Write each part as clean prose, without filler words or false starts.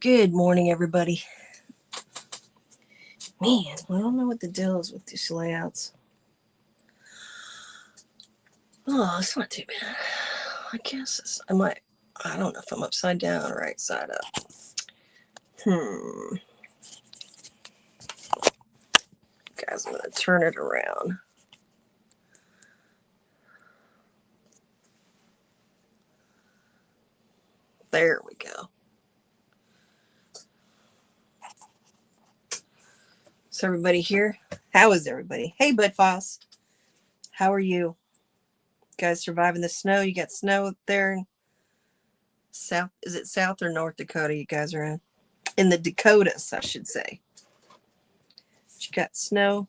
Good morning, everybody. Man, I don't know what the deal is with these layouts. Oh, it's not too bad. I guess I don't know if I'm upside down or right side up. Guys, I'm going to turn it around. There we go. Is everybody here? How is everybody? Hey, Bud Foss. How are you? Guys surviving the snow? You got snow up there in South? Is it South or North Dakota you guys are in? In the Dakotas, I should say. You got snow?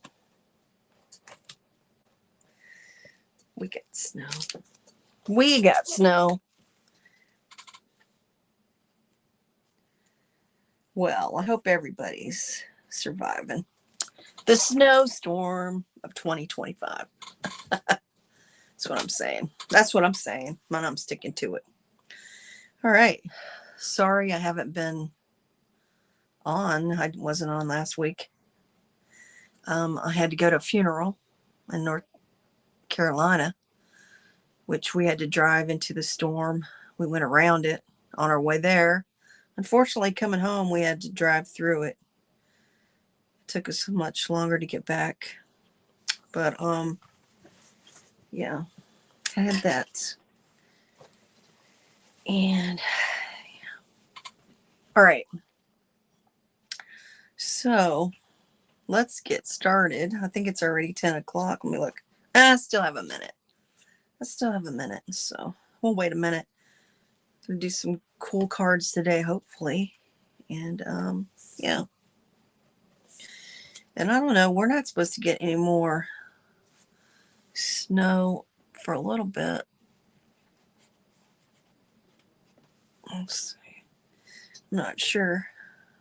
We got snow. We got snow. Well, I hope everybody's surviving the snowstorm of 2025. That's what I'm saying. That's what I'm saying. And I'm sticking to it. All right. Sorry I haven't been on. I wasn't on last week. I had to go to a funeral in North Carolina, which we had to drive into the storm. We went around it on our way there. Unfortunately, coming home, we had to drive through it. It took us much longer to get back. But, yeah, I had that. And, yeah. All right. So, let's get started. I think it's already 10 o'clock. Let me look. I still have a minute. So we'll wait a minute. I'm going to do some cool cards today, hopefully. And, yeah. And I don't know. We're not supposed to get any more snow for a little bit. Let's see. I'm not sure.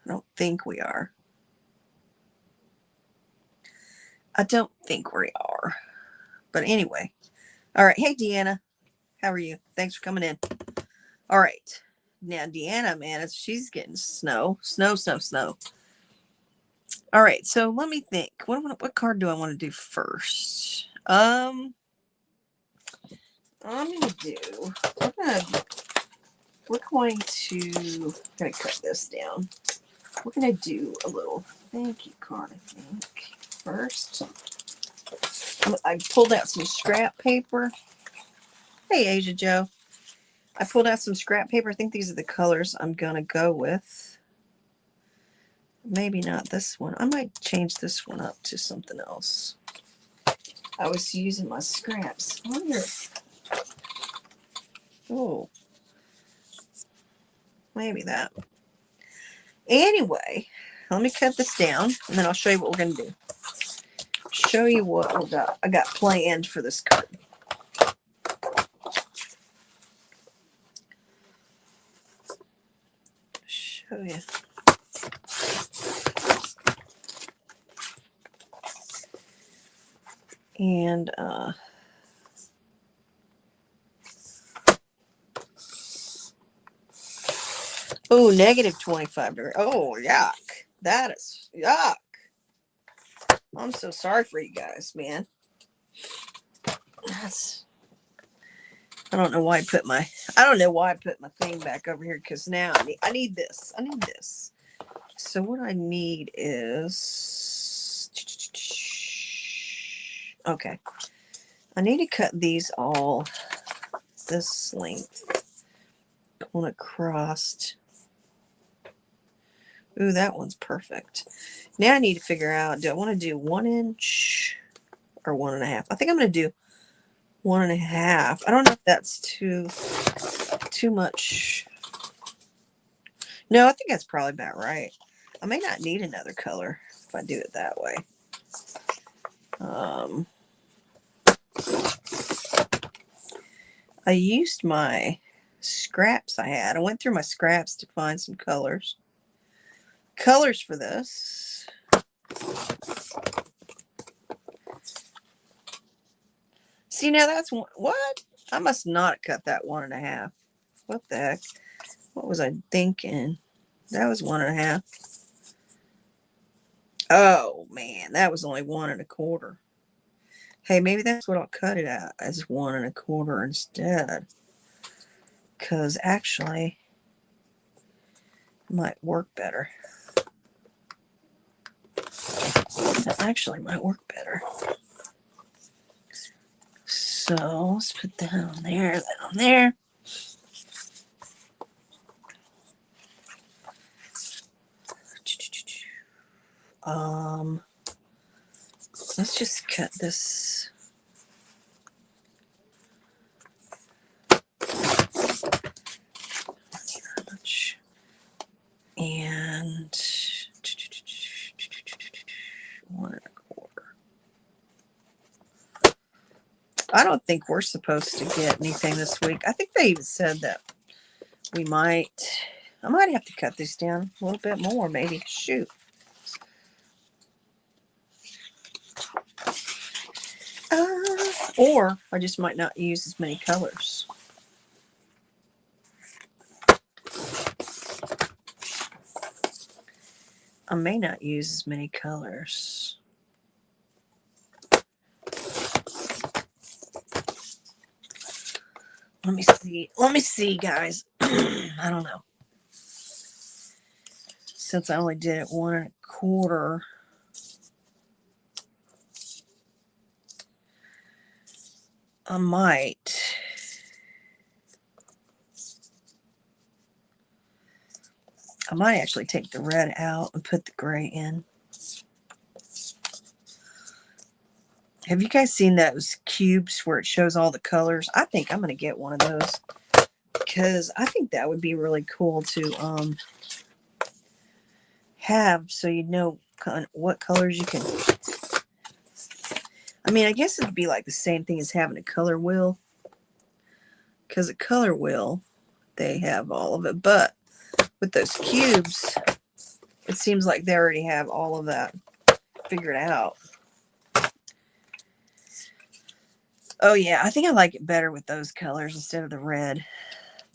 I don't think we are. But anyway. All right. Hey, Deanna. How are you? Thanks for coming in. All right. Now, Deanna, man, she's getting snow. Snow. All right. So let me think. What card do I want to do first? I'm going to do... We're going to cut this down. We're going to do a little thank you card, I think, first. I pulled out some scrap paper. Hey, Asia Joe. I pulled out some scrap paper. I think these are the colors I'm going to go with. Maybe not this one. I might change this one up to something else. I was using my scraps. I wonder. Oh. Maybe that. Anyway, let me cut this down, and then I'll show you what we're going to do. Show you what I got planned for this card. Show you. And oh, negative 25 degrees. Oh, yuck. That is yuck. I'm so sorry for you guys, man. I don't know why I put my thing back over here, because now I need this. So what I need is, okay, I need to cut these all this length going across. Ooh, that one's perfect. Now I need to figure out, do I want to do 1 inch or 1.5? I think I'm going to do 1.5. I don't know if that's too much. No, I think that's probably about right. I may not need another color if I do it that way. I used my scraps I had. I went through my scraps to find some colors. Colors for this. See, now that's what? I must not have cut that 1.5. What the heck? What was I thinking? That was 1.5. Oh man, that was only 1.25. Hey, maybe that's what I'll cut it out as 1.25 instead. Because actually, it might work better. That actually might work better. So let's put that on there, that on there. Let's just cut this. And 1.25. I don't think we're supposed to get anything this week. I think they even said that we might. I might have to cut this down a little bit more, maybe. Shoot. Or I just might not use as many colors. I may not use as many colors. Let me see. Let me see, guys. I don't know. Since I only did it 1.25. I might. I might actually take the red out and put the gray in. Have you guys seen those cubes where it shows all the colors? I think I'm going to get one of those because I think that would be really cool to have, so you know kind of what colors you can. I mean, I guess it'd be like the same thing as having a color wheel, because a color wheel, they have all of it, but with those cubes, it seems like they already have all of that figured out. Oh yeah, I think I like it better with those colors instead of the red.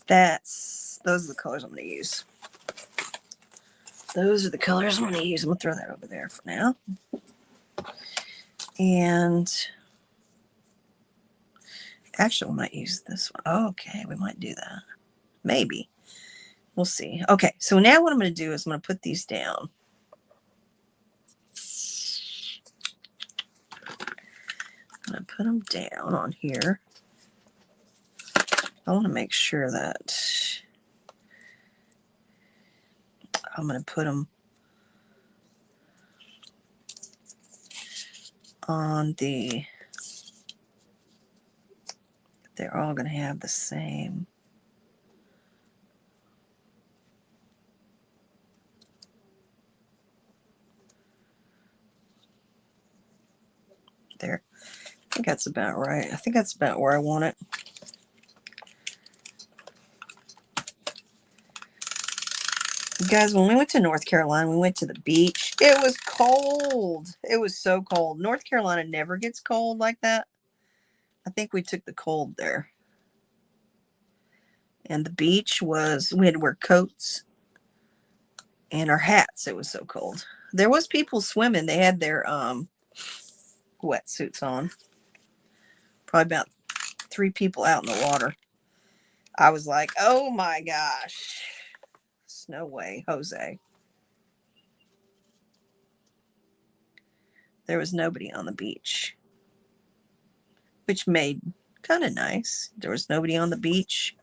Those are the colors I'm going to use. Those are the colors I'm going to use. I'm going to throw that over there for now. And actually, we might use this one. Okay, we might do that. Maybe. We'll see. Okay, so now what I'm going to do is I'm going to put these down. I'm going to put them down on here. I want to make sure that I'm going to put them on the, they're all going to have the same. There. I think that's about right. I think that's about where I want it. You guys, when we went to North Carolina, we went to the beach. It was cold. It was so cold. North Carolina never gets cold like that. I think we took the cold there. And the beach was, we had to wear coats and our hats. It was so cold. There was people swimming. They had their wetsuits on. Probably about 3 people out in the water. I was like, oh my gosh. No way, Jose. There was nobody on the beach, which made kind of nice. There was nobody on the beach.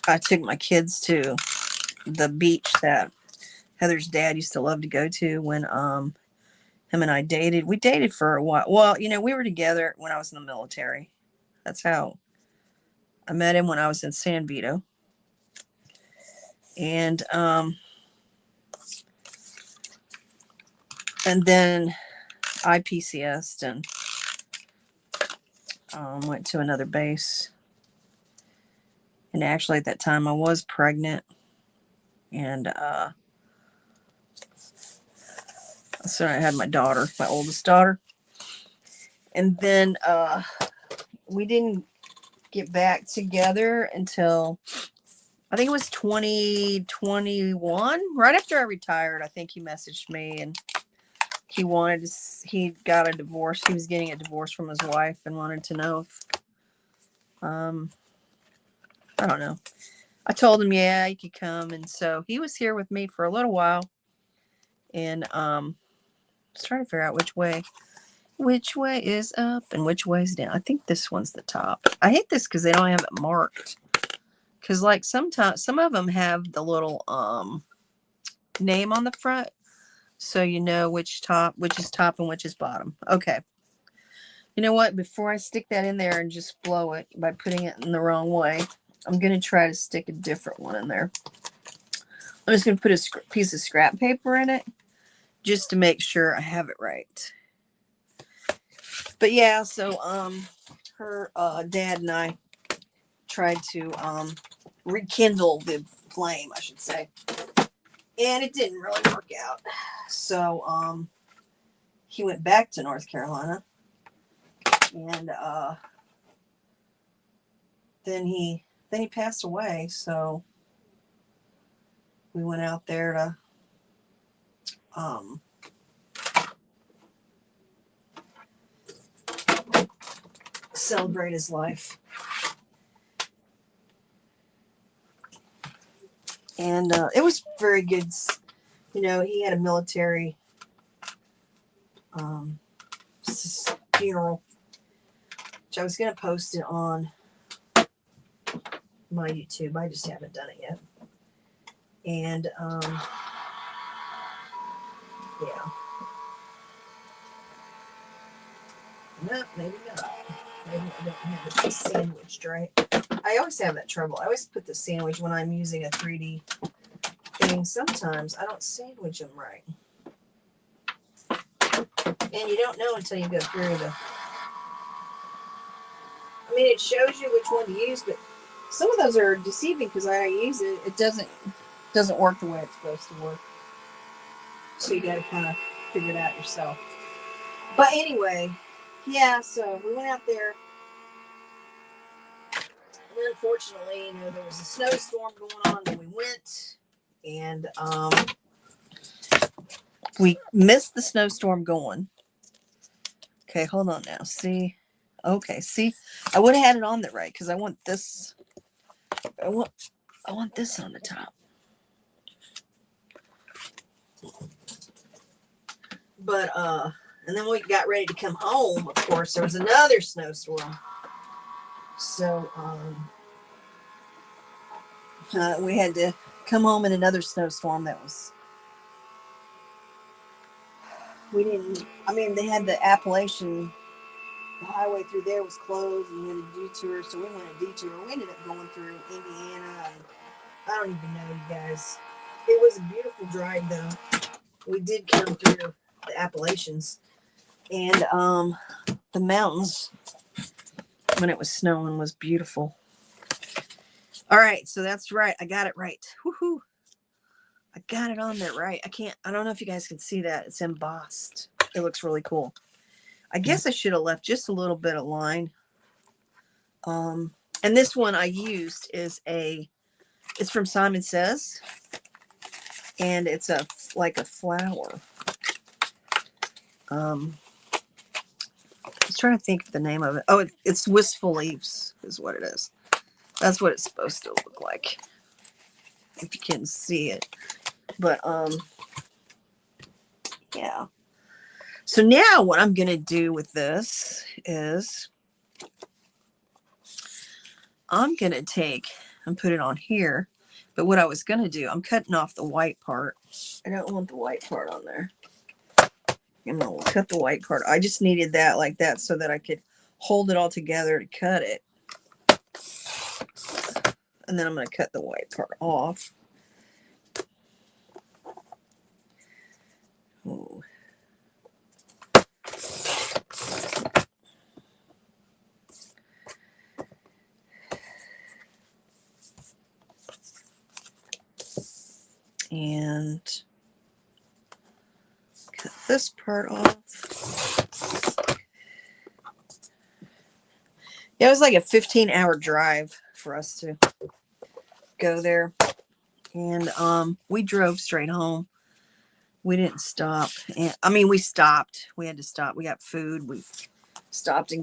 I took my kids to the beach that Heather's dad used to love to go to when him and I dated. We dated for a while. Well, you know, we were together when I was in the military. That's how I met him, when I was in San Vito. And then I PCS'd and went to another base. And actually at that time I was pregnant. And so I had my daughter, my oldest daughter. And then we didn't get back together until I think it was 2021, right after I retired. I think he messaged me and he got a divorce. He was getting a divorce from his wife and wanted to know if, I don't know. I told him, yeah, he could come. And so he was here with me for a little while and, was trying to figure out which way is up and which way is down. I think this one's the top. I hate this because they don't have it marked. Because like sometimes some of them have the little name on the front, so you know which is top and which is bottom. Okay. You know what? Before I stick that in there and just blow it by putting it in the wrong way, I'm going to try to stick a different one in there. I'm just going to put a piece of scrap paper in it just to make sure I have it right. But yeah, so her dad and I tried to rekindle the flame, I should say. And it didn't really work out. So he went back to North Carolina. And then he passed away. So we went out there to celebrate his life. And it was very good. You know, he had a military funeral, which I was going to post it on my YouTube. I just haven't done it yet. And yeah. No, maybe not. Maybe I don't have it sandwiched right. I always have that trouble. I always put the sandwich when I'm using a 3D thing. Sometimes I don't sandwich them right. And you don't know until you go through the... I mean, it shows you which one to use, but some of those are deceiving because I use it. It doesn't work the way it's supposed to work. So you got to kind of figure it out yourself. But anyway, yeah, so we went out there. And unfortunately, you know, there was a snowstorm going on when we went. And we missed the snowstorm going. Okay, hold on now. See? Okay, see? I would have had it on there right because I want this. I want this on the top. But and then we got ready to come home. Of course, there was another snowstorm. So we had to come home in another snowstorm. That was... We didn't... I mean, they had the Appalachian... The highway through there was closed, and we had a detour. So we went a detour. We ended up going through Indiana, and I don't even know, you guys. It was a beautiful drive, though. We did come through the Appalachians, and the mountains when it was snowing was beautiful. All right, so that's right. I got it right. Woohoo! I got it on there right. I don't know if you guys can see that. It's embossed. It looks really cool. I guess I should have left just a little bit of line. And this one I used it's from Simon Says, and it's like a flower. I was trying to think of the name of it. Oh, it's Wistful Leaves is what it is. That's what it's supposed to look like, if you can see it. But yeah. So now what I'm gonna do with this is I'm gonna take and put it on here. But what I was gonna do, I'm cutting off the white part. I don't want the white part on there. I'm gonna cut the white part. I just needed that like that so that I could hold it all together to cut it. And then I'm gonna cut the white part off. Ooh. And cut this part off. Yeah, it was like a 15-hour drive for us to go there. And we drove straight home. We didn't stop. And I mean, we stopped. We had to stop. We got food. We stopped and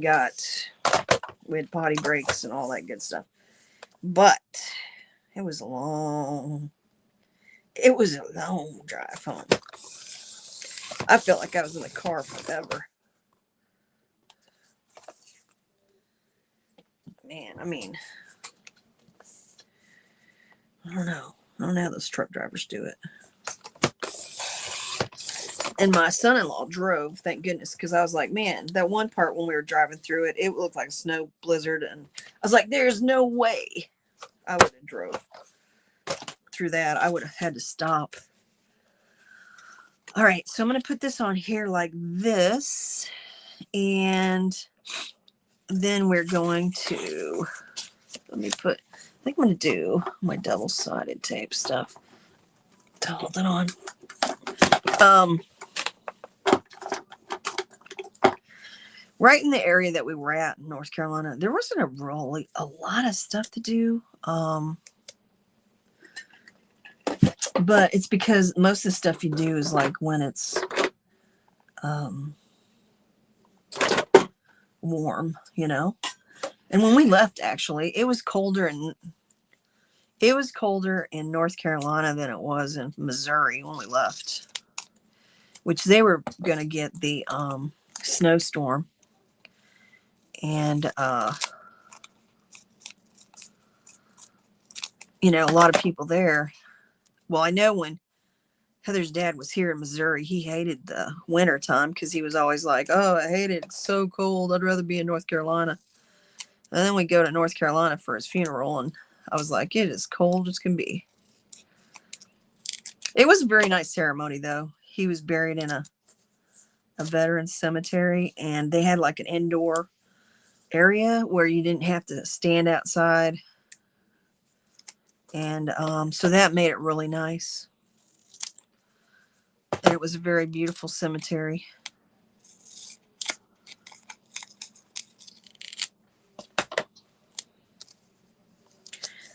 we had potty breaks and all that good stuff. But it was it was a long drive home. I felt like I was in the car forever. Man, I mean, I don't know. I don't know how those truck drivers do it. And my son-in-law drove, thank goodness, because I was like, man, that one part when we were driving through it, it looked like a snow blizzard. And I was like, there's no way I would have drove through that. I would have had to stop. All right, so I'm going to put this on here like this. And then we're going to, I think I'm going to do my double-sided tape stuff to hold it on. Right in the area that we were at in North Carolina, there wasn't a lot of stuff to do. But it's because most of the stuff you do is like when it's warm, you know. And when we left, actually, it was colder in North Carolina than it was in Missouri when we left, which they were going to get the snowstorm. And you know, a lot of people there. Well, I know when Heather's dad was here in Missouri, he hated the winter time because he was always like, oh, I hate it. It's so cold. I'd rather be in North Carolina. And then we go to North Carolina for his funeral, and I was like, it is cold as can be. It was a very nice ceremony, though. He was buried in a veteran's cemetery, and they had like an indoor area where you didn't have to stand outside. And so that made it really nice. And it was a very beautiful cemetery.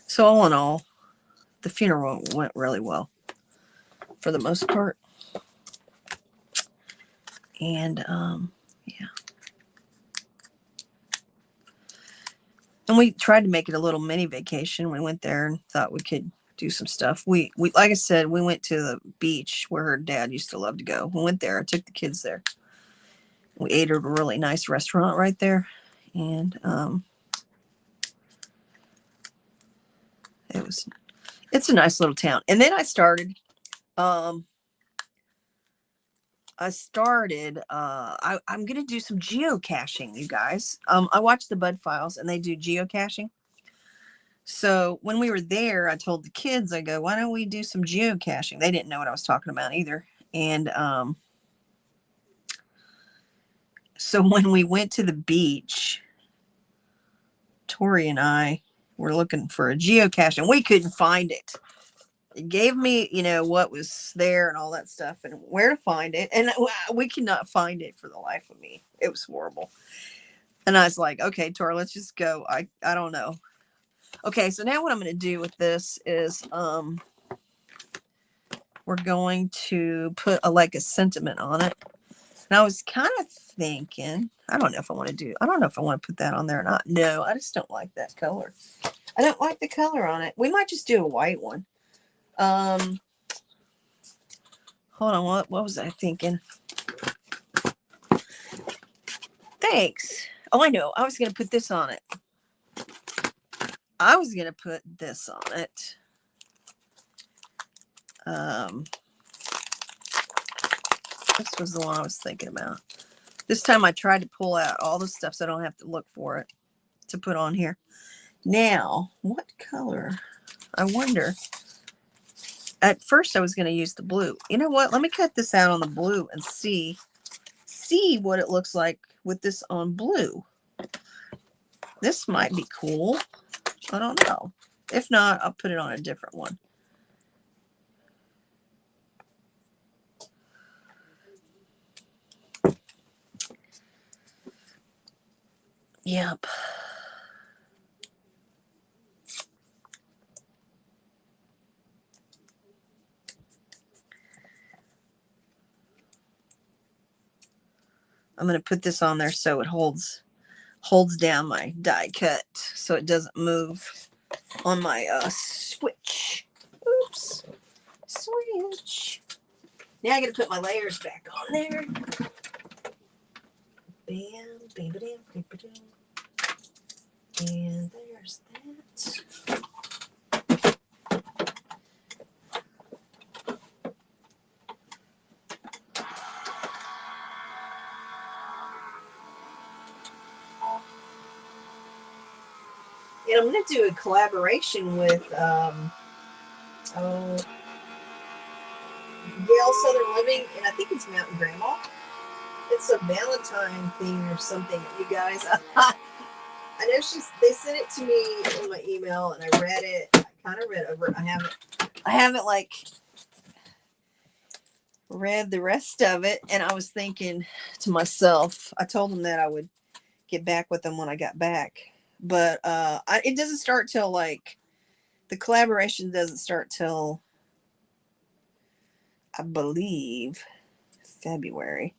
So all in all, the funeral went really well for the most part. And yeah. And we tried to make it a little mini vacation. We went there and thought we could do some stuff. We like I said, we went to the beach where her dad used to love to go. We went there. I took the kids there. We ate at a really nice restaurant right there. And it's a nice little town. And then I'm gonna do some geocaching, you guys. I watched the Bud Files and they do geocaching. So when we were there, I told the kids, I go, why don't we do some geocaching? They didn't know what I was talking about either. And so when we went to the beach, Tori and I were looking for a geocache and we couldn't find it. It gave me, you know, what was there and all that stuff and where to find it. And we could not find it for the life of me. It was horrible. And I was like, okay, Tori, let's just go. I don't know. Okay, so now what I'm going to do with this is we're going to put like a sentiment on it. And I was kind of thinking, I don't know if I want to put that on there or not. No, I just don't like that color. I don't like the color on it. We might just do a white one. Hold on, what was I thinking? Thanks. Oh, I know. I was going to put this on it. I was going to put this on it. This was the one I was thinking about. This time I tried to pull out all the stuff so I don't have to look for it to put on here. Now, what color? I wonder. At first I was going to use the blue. You know what? Let me cut this out on the blue and see what it looks like with this on blue. This might be cool. I don't know. If not, I'll put it on a different one. Yep. I'm going to put this on there so it holds down my die cut so it doesn't move on my switch. Oops. Switch. Now I got to put my layers back on there. Bam, bam, bam, bam, bam. And there's that. And I'm going to do a collaboration with Yale Southern Living, and I think it's Mountain Grandma. It's a Valentine thing or something, you guys. I know they sent it to me in my email, and I read it. I kind of read over it. I haven't like read the rest of it, and I was thinking to myself, I told them that I would get back with them when I got back, but it doesn't start till like the collaboration doesn't start till I believe February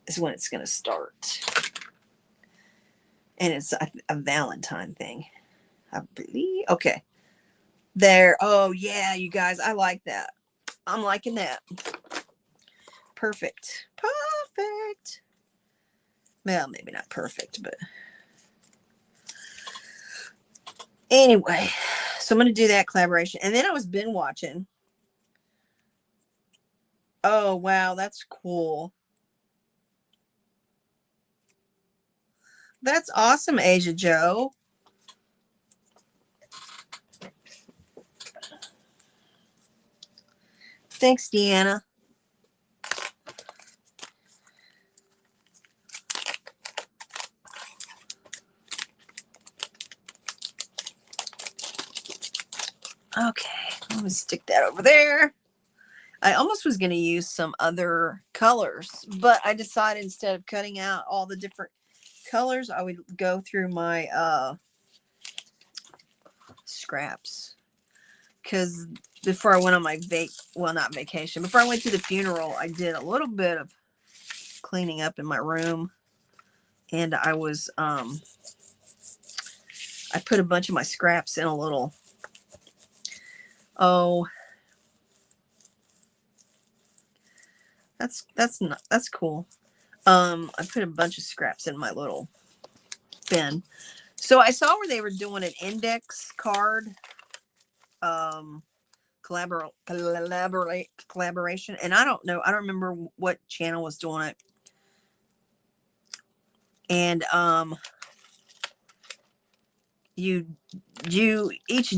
is when it's going to start. And it's a Valentine thing, I believe. Okay. There. Oh, yeah, you guys. I like that. I'm liking that. Perfect. Perfect. Well, maybe not perfect, but anyway. So I'm going to do that collaboration. And then I was binge watching. Oh, wow. That's cool. That's awesome, Asia Joe. Thanks, Deanna. Okay, I'm going to stick that over there. I almost was going to use some other colors, but I decided instead of cutting out all the different colors, I would go through my scraps. Because before I went on my not vacation, before I went to the funeral, I did a little bit of cleaning up in my room, and I was I put a bunch of my scraps in a little that's cool. I put a bunch of scraps in my little bin. So I saw where they were doing an index card collaboration, and I don't remember what channel was doing it. And you each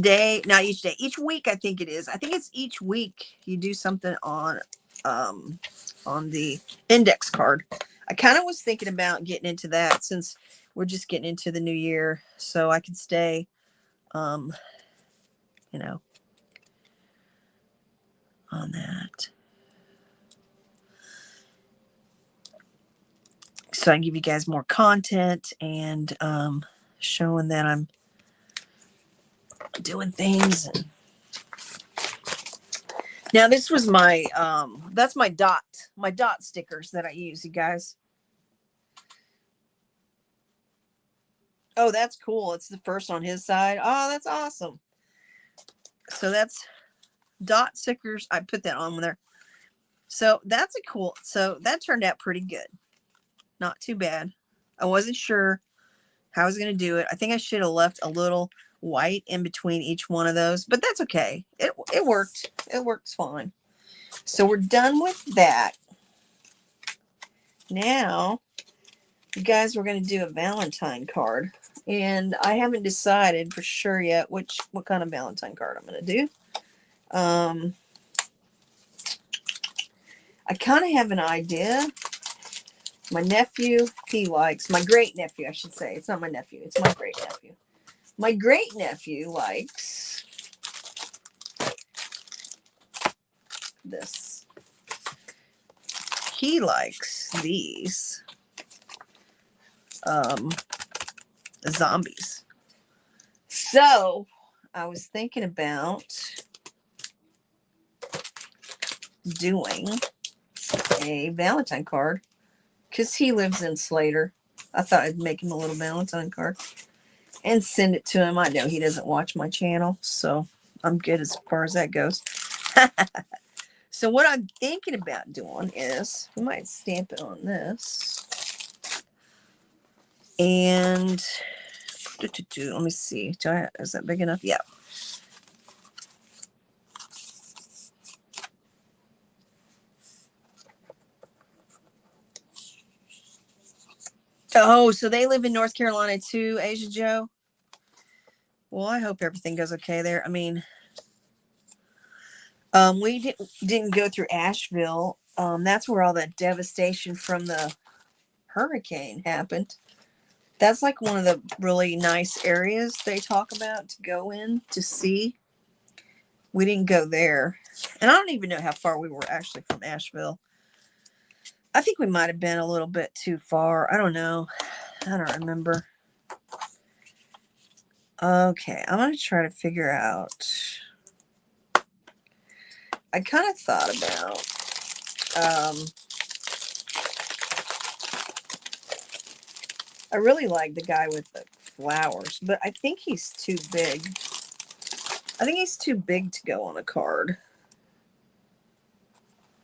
week, I think it's each week you do something on the index card. I kind of was thinking about getting into that since we're just getting into the new year, so I could stay on that, so I can give you guys more content and showing that I'm doing things. Now this was my that's my dot stickers that I use, you guys. Oh, that's cool. It's the first on his side. Oh, that's awesome. So that's dot stickers. I put that on there. So that's so that turned out pretty good. Not too bad. I wasn't sure how I was going to do it. I think I should have left a little white in between each one of those, but that's okay. It worked. It works fine. So we're done with that. Now, you guys, we're going to do a Valentine card. And I haven't decided for sure yet what kind of Valentine card I'm going to do. I kind of have an idea. My nephew, my great nephew, I should say. It's not my nephew. It's my great nephew. My great nephew likes this. He likes these zombies. So I was thinking about doing a Valentine card because he lives in Slater. I thought I'd make him a little Valentine card and send it to him. I know he doesn't watch my channel, so I'm good as far as that goes. So what I'm thinking about doing is we might stamp it on this. And let me see. Is that big enough? Yeah. Oh, so they live in North Carolina too, Asia Joe? Well, I hope everything goes okay there. I mean, we didn't go through Asheville. That's where all that devastation from the hurricane happened. That's like one of the really nice areas they talk about to go in to see. We didn't go there. And I don't even know how far we were actually from Asheville. I think we might have been a little bit too far. I don't know. I don't remember. Okay, I'm going to try to figure out. I kind of thought about I really like the guy with the flowers, but I think he's too big. I think he's too big to go on a card.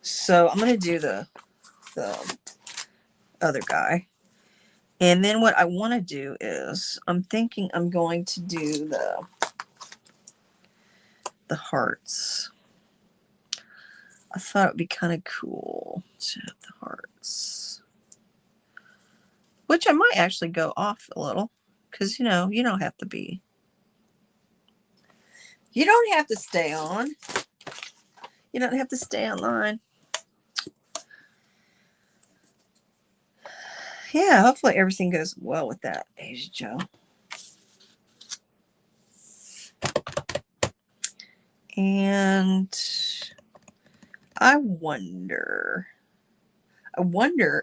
So I'm going to do the other guy. And then what I want to do is I'm thinking I'm going to do the hearts. I thought it would be kind of cool to have the hearts. Which I might actually go off a little. Because, you know, you don't have to be. You don't have to stay on. You don't have to stay online. Yeah, hopefully everything goes well with that, Asia Joe. And I wonder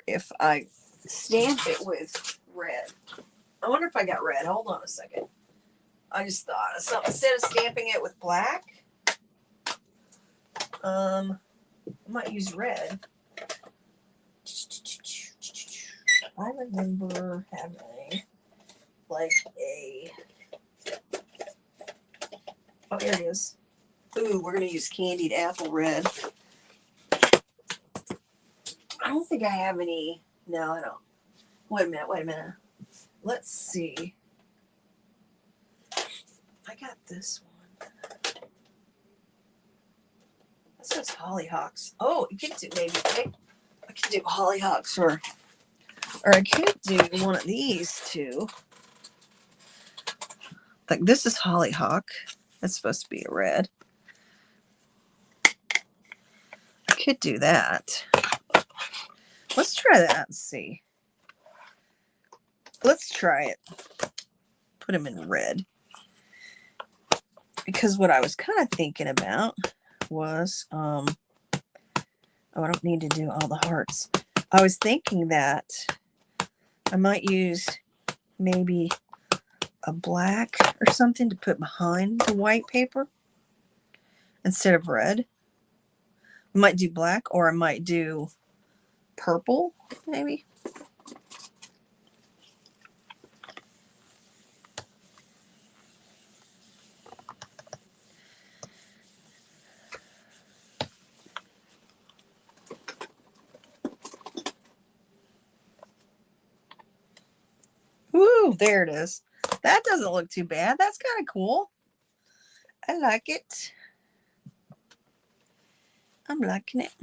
if I stamp it with red. I wonder if I got red. Hold on a second. I just thought of something. Instead of stamping it with black, I might use red. I remember having like oh, here it is. Ooh, we're going to use candied apple red. I don't think I have any. No, I don't. Wait a minute. Let's see. I got this one. This says hollyhocks. Oh, you could do maybe. I could do hollyhocks or I could do one of these two. Like this is hollyhock. That's supposed to be a red. I could do that. Let's try that and see. Let's try it. Put them in red. Because what I was kind of thinking about was, oh, I don't need to do all the hearts. I was thinking that I might use maybe a black or something to put behind the white paper instead of red. I might do black, or I might do purple, maybe. Woo, there it is. That doesn't look too bad. That's kind of cool. I like it. I'm liking it.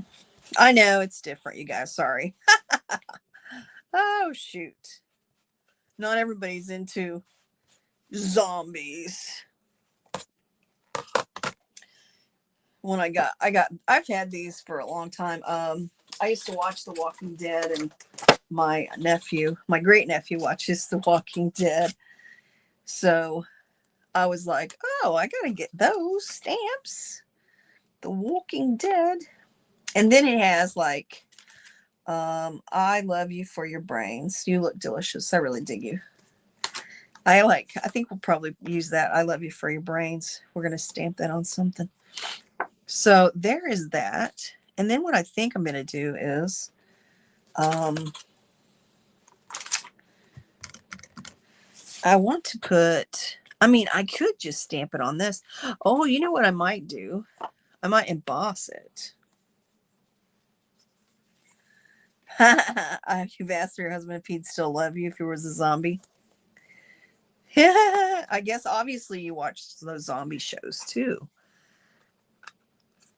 I know it's different, you guys. Sorry. Oh, shoot. Not everybody's into zombies. When I've had these for a long time. I used to watch The Walking Dead, and my great nephew watches The Walking Dead. So I was like, oh, I gotta get those stamps. The Walking Dead. And then it has like, I love you for your brains. You look delicious. I really dig you. I think we'll probably use that. I love you for your brains. We're going to stamp that on something. So there is that. And then what I think I'm going to do is, I want to put, I mean, I could just stamp it on this. Oh, you know what I might do? I might emboss it. You've asked your husband if he'd still love you if he was a zombie. I guess obviously you watch those zombie shows too.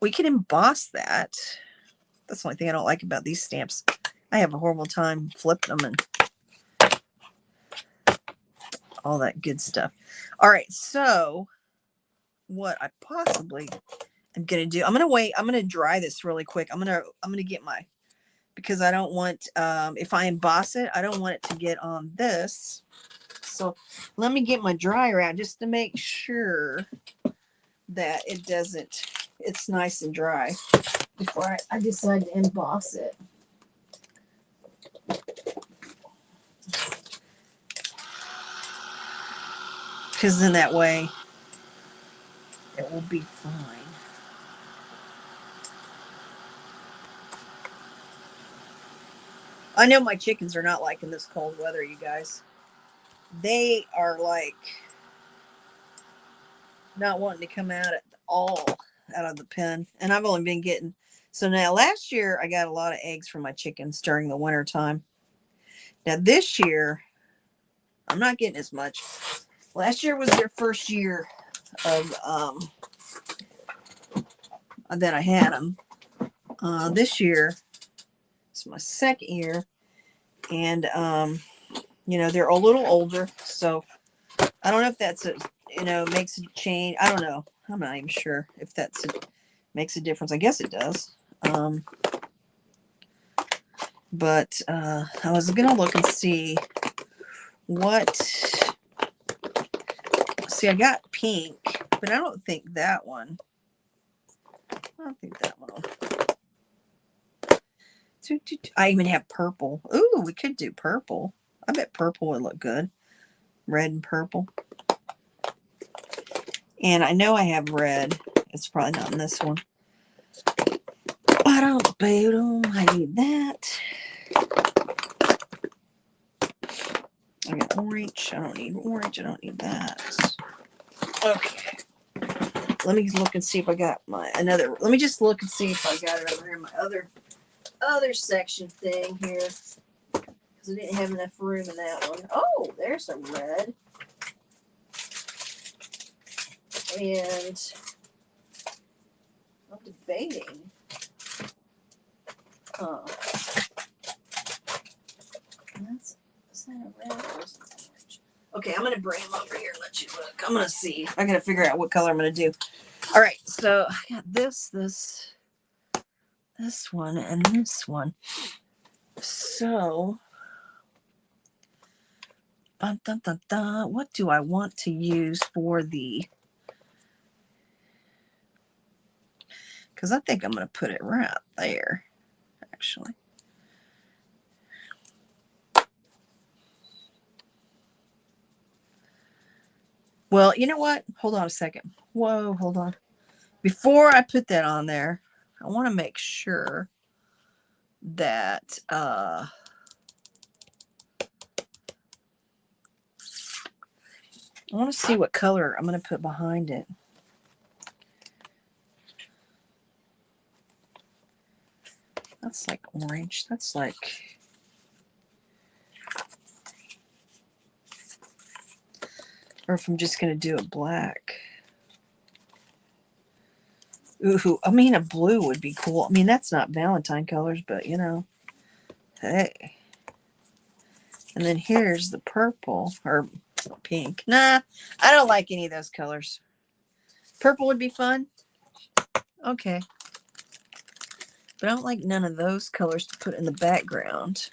We can emboss that. That's the only thing I don't like about these stamps. I have a horrible time flipping them and all that good stuff. All right, so what I possibly am gonna do, I'm gonna wait. I'm gonna dry this really quick. I'm gonna get my, because I don't want, if I emboss it, I don't want it to get on this. So let me get my dryer out just to make sure that it doesn't, it's nice and dry before I decide to emboss it. Because then that way it will be fine. I know my chickens are not liking this cold weather, you guys. They are like not wanting to come out at all out of the pen. And I've only been getting, so now last year I got a lot of eggs from my chickens during the winter time. Now this year I'm not getting as much. Last year was their first year of that I had them. This year it's my second year, and you know, they're a little older, so I don't know if that's a, you know, makes a change. I don't know. I'm not even sure if that's makes a difference. I guess it does. But I was gonna look and see what. See, I got pink, but I don't think that one. I don't think that one. I even have purple. Ooh, we could do purple. I bet purple would look good. Red and purple. And I know I have red. It's probably not in this one. I need that. I got orange. I don't need orange. I don't need that. Okay. Let me look and see if I got my another. Let me just look and see if I got it over here in my other section thing here, because I didn't have enough room in that one. Oh, there's some red. And I'm debating. Is that a red or is it orange? Okay, I'm gonna bring them over here and let you look. I'm gonna see. I gotta figure out what color I'm gonna do. All right, so I got this one, and this one. So, what do I want to use for the? Because I think I'm going to put it right there, actually. Well, you know what? Hold on a second. Whoa, hold on. Before I put that on there, I want to make sure that I want to see what color I'm going to put behind it. That's like orange. That's like, or if I'm just going to do it black. Ooh, I mean, a blue would be cool. I mean, that's not Valentine colors, but you know, hey. And then here's the purple or pink. Nah, I don't like any of those colors. Purple would be fun. Okay. But I don't like none of those colors to put in the background.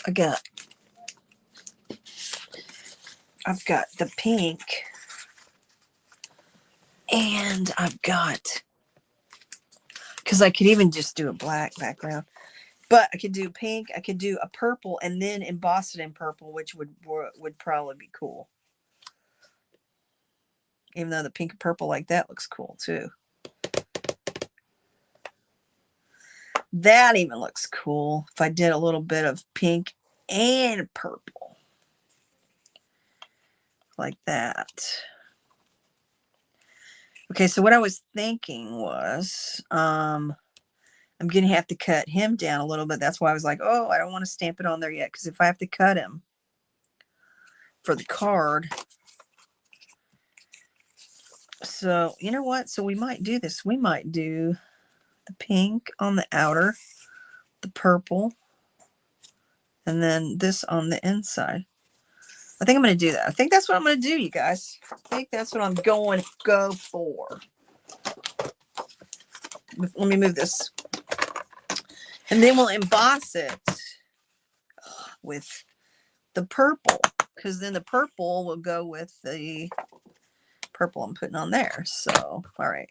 I've got the pink. And I've got, because I could even just do a black background. But I could do pink. I could do a purple and then emboss it in purple, which would probably be cool. Even though the pink and purple like that looks cool too. That even looks cool if I did a little bit of pink and purple. like that. Okay, so what I was thinking was, I'm going to have to cut him down a little bit. That's why I was like, oh, I don't want to stamp it on there yet. Because if I have to cut him for the card. So, you know what? So we might do this. We might do the pink on the outer, the purple, and then this on the inside. I think I'm going to do that. I think that's what I'm going to do, you guys. I think that's what I'm going to go for. Let me move this. And then we'll emboss it with the purple, because then the purple will go with the purple I'm putting on there. So, all right.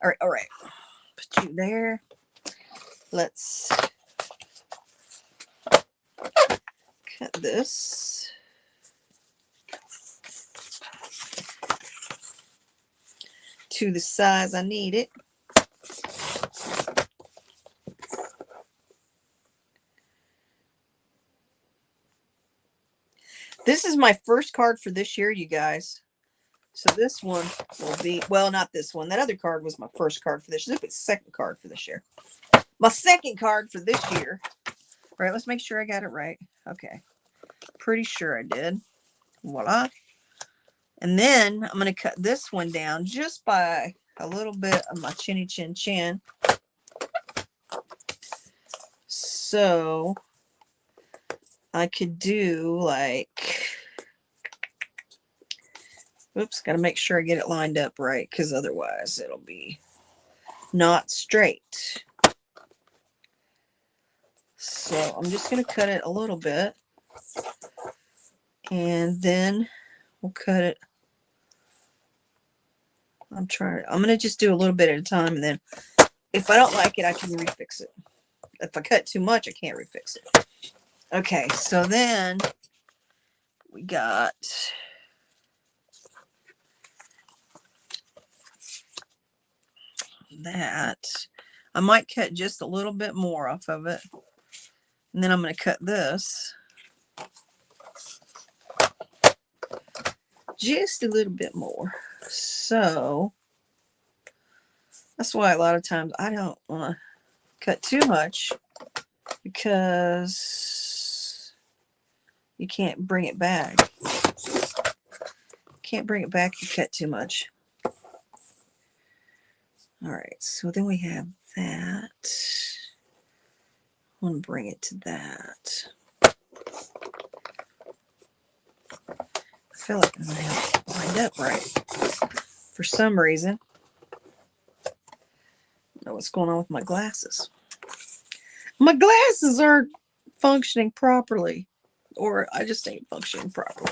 Put you there. Let's cut this. To the size I need it. This is my first card for this year, you guys. So this one will be, well, not this one. That other card was my first card for this year. This is the second card for this year. My second card for this year. All right, let's make sure I got it right. Okay. Pretty sure I did. Voila. And then I'm going to cut this one down just by a little bit of my chinny chin chin. So I could do like, oops, got to make sure I get it lined up right, because otherwise it'll be not straight. So I'm just going to cut it a little bit, and then we'll cut it. I'm going to just do a little bit at a time, and then if I don't like it, I can refix it. If I cut too much, I can't refix it. Okay, so then we got that. I might cut just a little bit more off of it. And then I'm going to cut this just a little bit more. So that's why a lot of times I don't want to cut too much, because you can't bring it back. Can't bring it back if you cut too much. All right, so then we have that. I want to bring it to that. I feel like I'm going to have it lined up right for some reason. I don't know what's going on with my glasses. My glasses aren't functioning properly, or I just ain't functioning properly.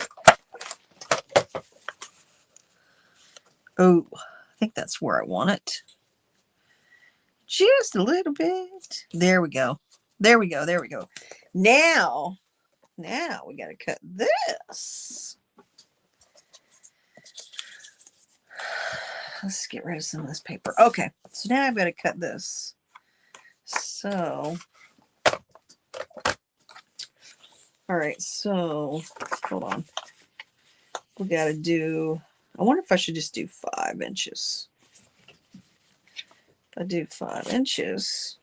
Oh, I think that's where I want it. Just a little bit. There we go. There we go. There we go. Now we got to cut this. Let's get rid of some of this paper. Okay, so now I've got to cut this. So, all right, so hold on. We got to do, I wonder if I should just do 5 inches. If I do 5 inches,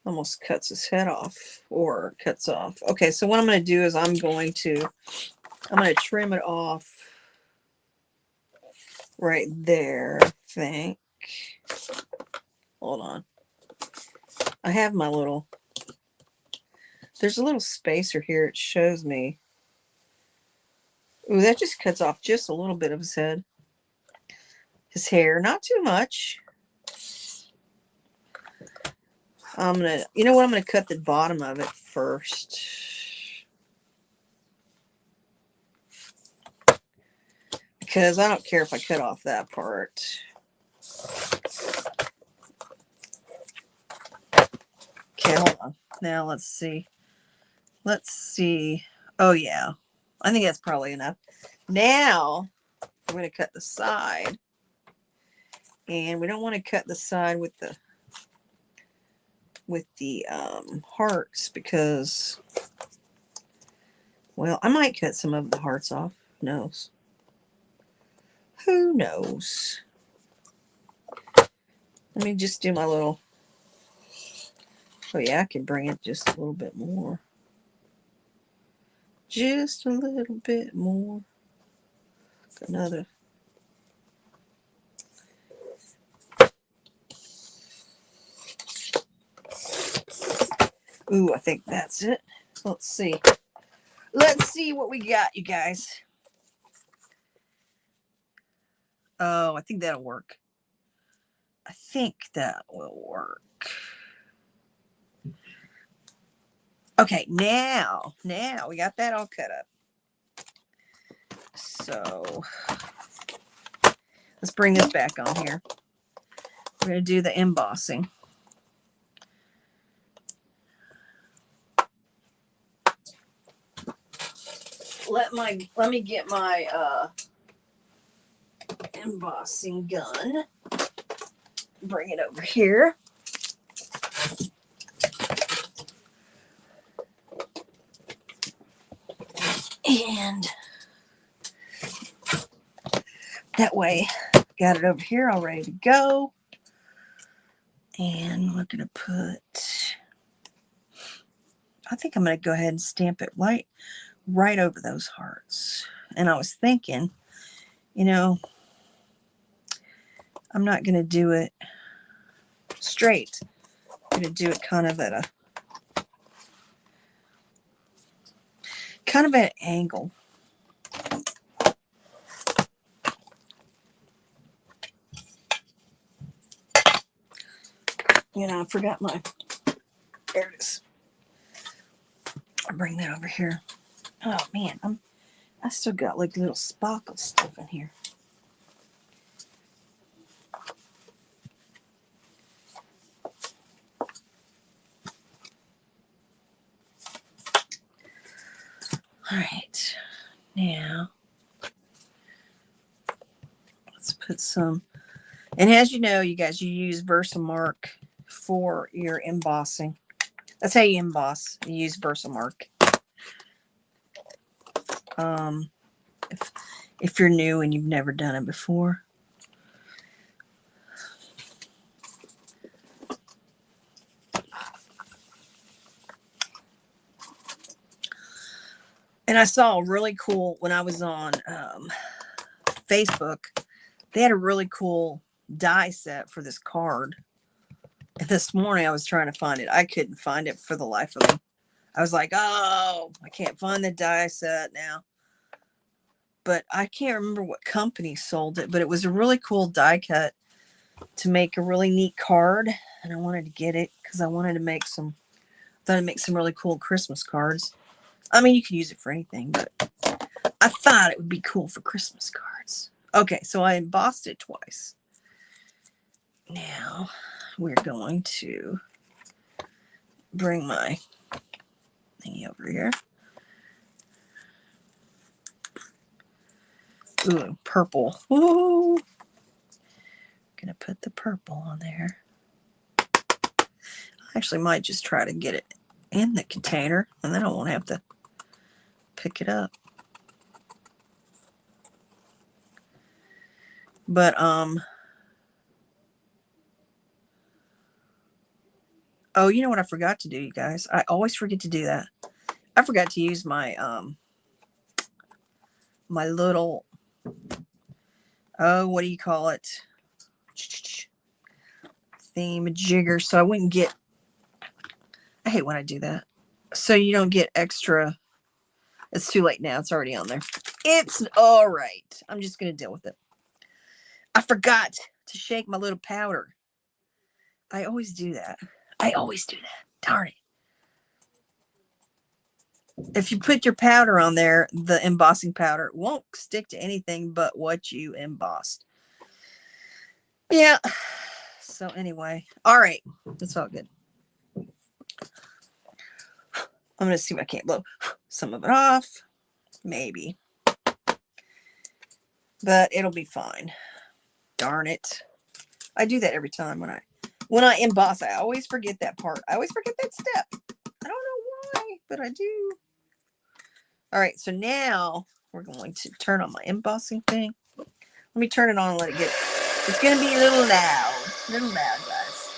almost cuts his head off, or cuts off. Okay, so what I'm going to do is I'm going to trim it off right there, I think. Hold on. I have my little, there's a little spacer here. It shows me. Ooh, that just cuts off just a little bit of his head. His hair, not too much. I'm going to, you know what? I'm going to cut the bottom of it first. Because I don't care if I cut off that part. Okay, hold on. Now let's see. Let's see. Oh, yeah. I think that's probably enough. Now, I'm going to cut the side. And we don't want to cut the side with the with the hearts because, well, I might cut some of the hearts off. Who knows? Who knows? Let me just do my little... Oh, yeah, I can bring it just a little bit more. Just a little bit more. Another. Ooh, I think that's it. Let's see. Let's see what we got, you guys. Oh, I think that'll work. I think that will work. Okay, now we got that all cut up. So let's bring this back on here. We're going to do the embossing. Let me get my embossing gun. Bring it over here. And that way, got it over here all ready to go. And we're going to put, I think I'm going to go ahead and stamp it right over those hearts. And I was thinking, you know, I'm not going to do it straight. I'm going to do it kind of at an angle. You know, I forgot my, there it is. I'll bring that over here. Oh man, I still got like little sparkle stuff in here. All right, now let's put some, and as you know, you guys, you use Versamark for your embossing. That's how you emboss. You use Versamark. If you're new and you've never done it before. And I saw a really cool, when I was on Facebook, they had a really cool die set for this card. And this morning I was trying to find it. I couldn't find it for the life of me. I was like, oh, I can't find the die set now. But I can't remember what company sold it, but it was a really cool die cut to make a really neat card. And I wanted to get it because I wanted to make some, thought I'd make some really cool Christmas cards. I mean, you can use it for anything, but I thought it would be cool for Christmas cards. Okay, so I embossed it twice. Now we're going to bring my thingy over here. Ooh, purple. Ooh. Gonna put the purple on there. I actually might just try to get it in the container, and then I won't have to pick it up. But oh, you know what I forgot to do, you guys? I always forget to do that. I forgot to use my my little, oh, what do you call it? Thingamajigger. So I wouldn't get, I hate when I do that. So you don't get extra. It's too late now. It's already on there. It's all right. I'm just going to deal with it. I forgot to shake my little powder. I always do that. Darn it. If you put your powder on there, the embossing powder won't stick to anything but what you embossed. Yeah. So anyway, all right. That's all good. I'm going to see if I can't blow some of it off. Maybe. But it'll be fine. Darn it. I do that every time when When I emboss, I always forget that part. I always forget that step. I don't know why, but I do. All right, so now we're going to turn on my embossing thing. Let me turn it on and let it get. It's going to be a little loud. A little loud, guys.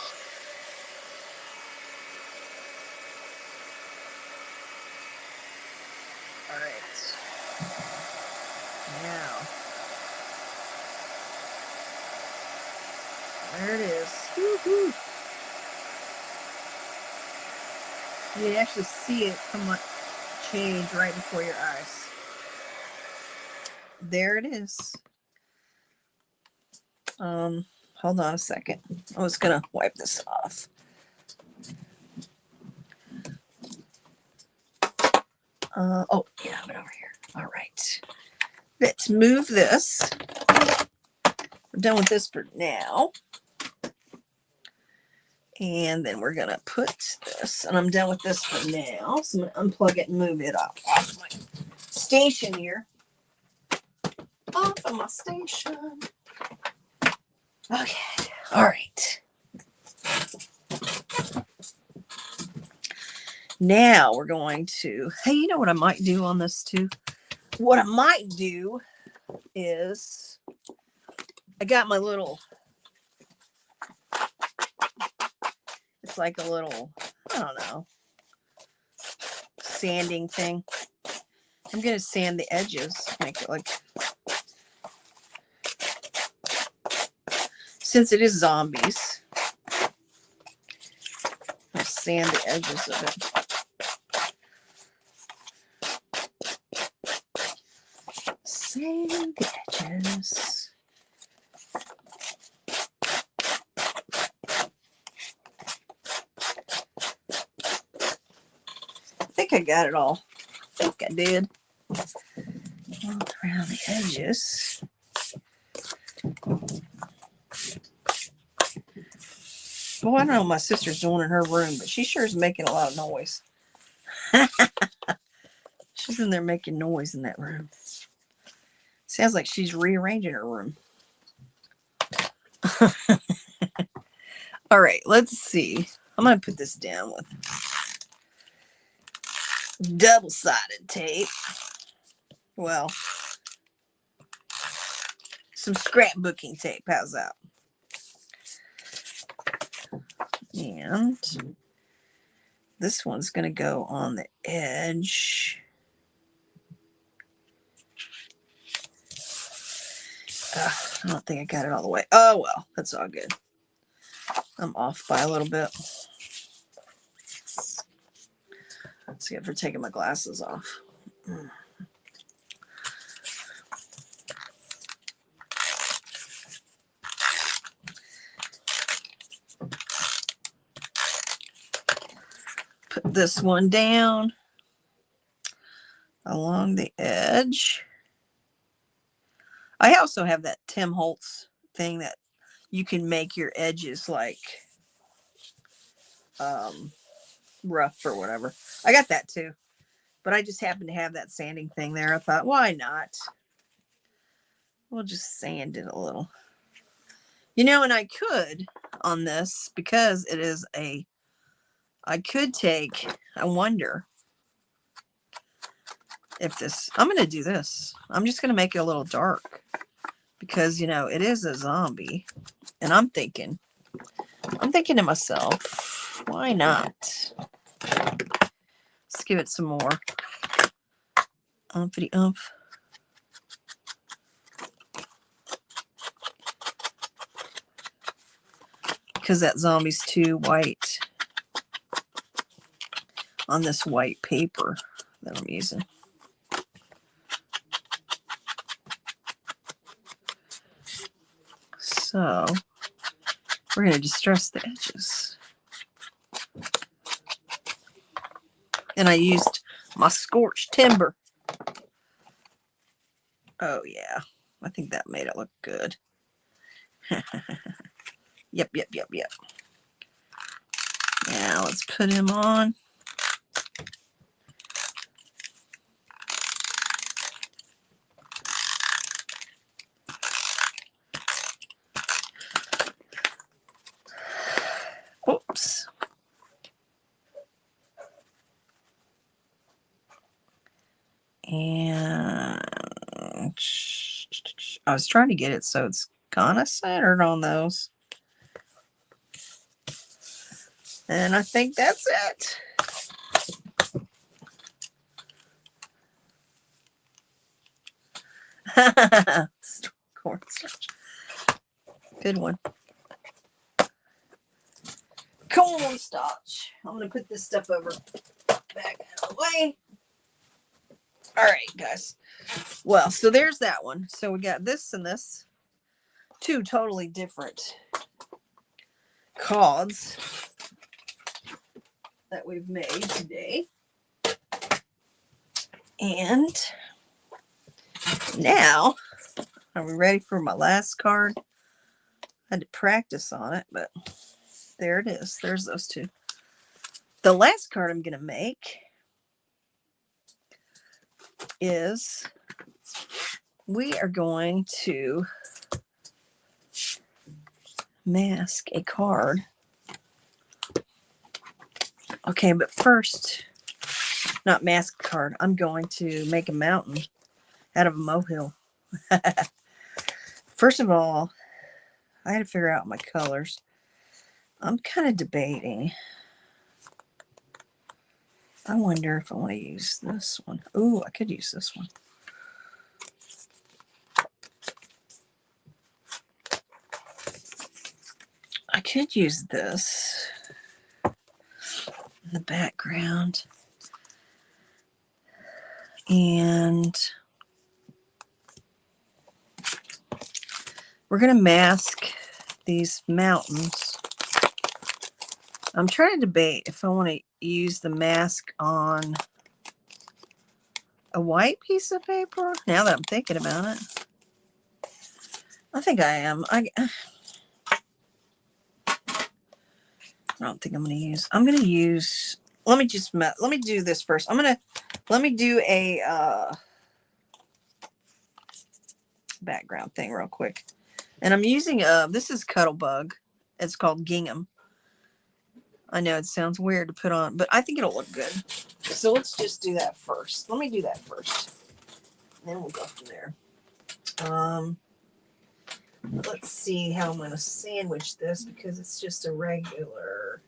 All right. Now, there it is. Woo-hoo. You can actually see it come up, change right before your eyes. There it is. Hold on a second. I was gonna wipe this off. Oh yeah, I'm over here. All right. Let's move this. We're done with this for now. And then we're gonna put this, and I'm done with this for now. So I'm gonna unplug it and move it off my station here. Off of my station. Okay. All right. Now we're going to, hey, you know what I might do on this too? What I might do is, I got my little, it's like a little, I don't know, sanding thing. I'm going to sand the edges, make it like, since it is zombies, I'll sand the edges of it. Sand the edges. I think I got it all. I think I did. All around the edges. Well, I don't know what my sister's doing in her room, but she sure is making a lot of noise. She's in there making noise in that room. Sounds like she's rearranging her room. All right, let's see. I'm going to put this down with double-sided tape. Well, some scrapbooking tape. How's that? And this one's going to go on the edge. I don't think I got it all the way. Oh, well, that's all good. I'm off by a little bit. Let's see if we're taking my glasses off. Put this one down along the edge. I also have that Tim Holtz thing that you can make your edges like rough or whatever. I got that too, but I just happened to have that sanding thing there. I thought, why not? We'll just sand it a little. You know, and I could on this, because it is a, I could take, I wonder if this, I'm going to do this. I'm just going to make it a little dark because, you know, it is a zombie. And I'm thinking to myself, why not? Let's give it some more umpity umph. Because that zombie's too white on this white paper that I'm using. So we're going to distress the edges. And I used my scorched timber. Oh, yeah. I think that made it look good. Yep. Now let's put him on. I was trying to get it so it's kind of centered on those. And I think that's it. Cornstarch. Good one. Cornstarch. I'm going to put this stuff over back out of the way. All right, guys. Well, so there's that one. So we got this and this. Two totally different cards that we've made today. And now, are we ready for my last card? I had to practice on it, but there it is. There's those two. The last card I'm going to make is we are going to mask a card. Okay, but first, not mask a card. I'm going to make a mountain out of a molehill. First of all, I had to figure out my colors. I'm kind of debating. I wonder if I want to use this one. Ooh, I could use this one. I could use this in the background. And we're going to mask these mountains. I'm trying to debate if I want to use the mask on a white piece of paper. Now that I'm thinking about it, I think I am. I don't think I'm going to use, let me do this first. Let me do a background thing real quick. And I'm using this is Cuttlebug. It's called Gingham. I know it sounds weird to put on, but I think it'll look good. So let's just do that first. Let me do that first. And then we'll go from there. Let's see how I'm going to sandwich this because it's just a regular,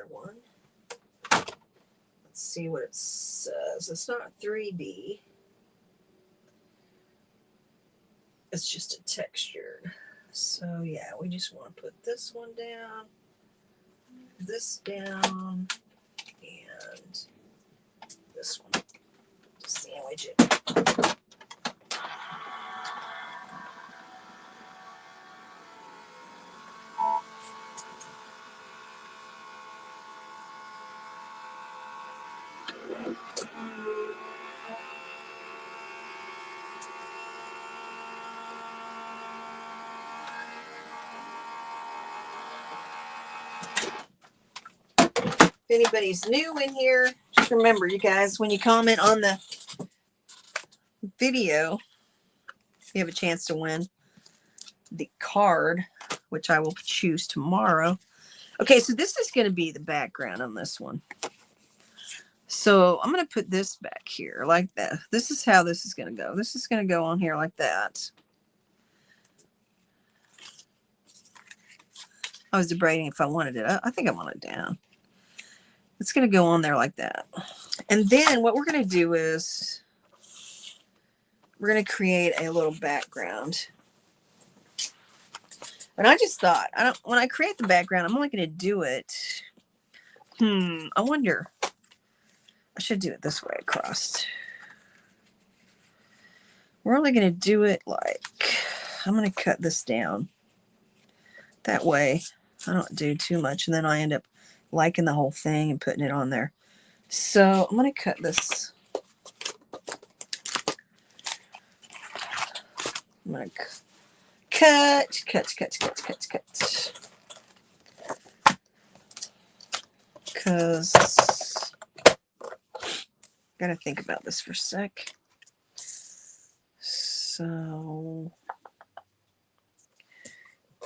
one. Let's see what it says. It's not 3D. It's just a textured. So yeah, we just want to put this one down, this down, and this one to sandwich it. If anybody's new in here, just remember, you guys, when you comment on the video, you have a chance to win the card, which I will choose tomorrow. Okay, so this is going to be the background on this one. So I'm going to put this back here like that. This is how this is going to go. This is going to go on here like that. I was debating if I wanted it. I think I want it down. It's going to go on there like that. And then what we're going to do is we're going to create a little background. And I just thought, when I create the background, I'm only going to do it. I wonder. I should do it this way across. We're only going to do it like, I'm going to cut this down. That way I don't do too much. And then I end up liking the whole thing and putting it on there. So I'm going to cut this. I'm going to cut. Because got to think about this for a sec. So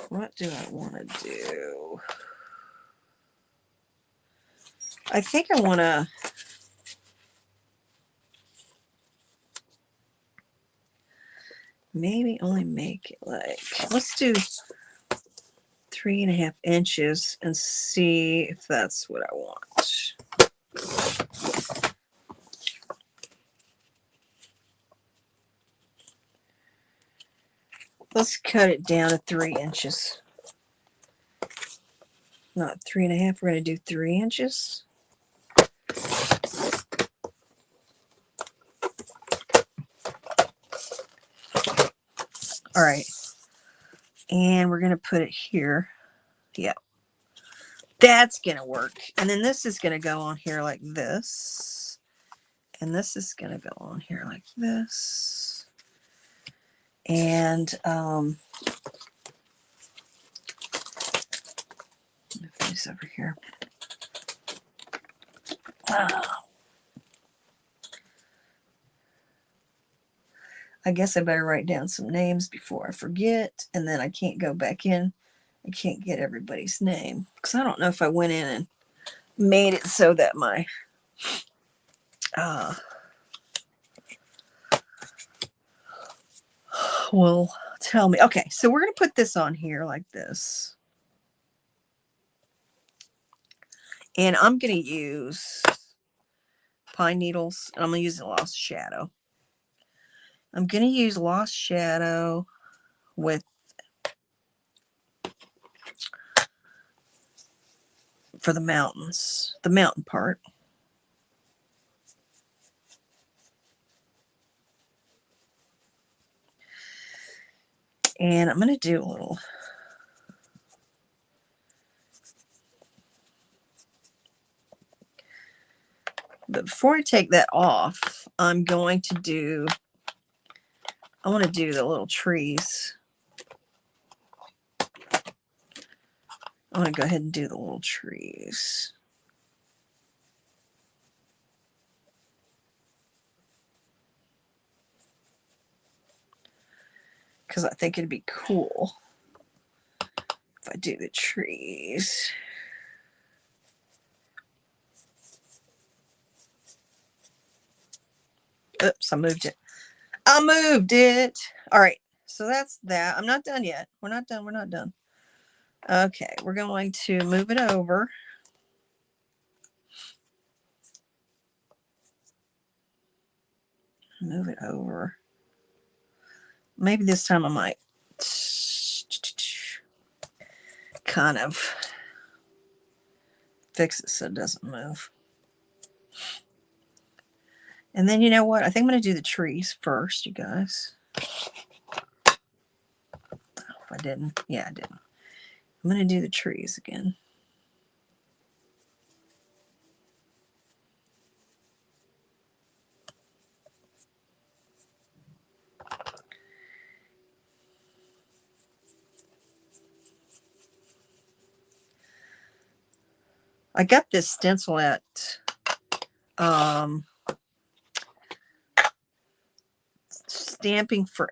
what do I want to do? I think I want to maybe only make it like, let's do 3.5 inches and see if that's what I want. Let's cut it down to 3 inches. Not 3.5, we're going to do 3 inches. All right. And we're going to put it here. Yeah. That's going to work. And then this is going to go on here like this. And this is going to go on here like this. And move these over here. I guess I better write down some names before I forget, and then I can't go back in. I can't get everybody's name because I don't know if I went in and made it so that my will tell me. Okay, so we're going to put this on here like this. And I'm going to use pine needles, and I'm going to use a Lost Shadow. I'm going to use Lost Shadow with for the mountains, the mountain part. And I'm going to do a little. But before I take that off, I'm going to do, I want to do the little trees. I want to go ahead and do the little trees. Because I think it'd be cool if I do the trees. Oops, I moved it. I moved it. All right, so that's that. I'm not done yet. We're not done. We're not done. Okay, we're going to move it over. Move it over. Maybe this time I might kind of fix it so it doesn't move. And then you know what? I think I'm going to do the trees first, you guys. If I didn't. Yeah, I didn't. I'm going to do the trees again. I got this stencil at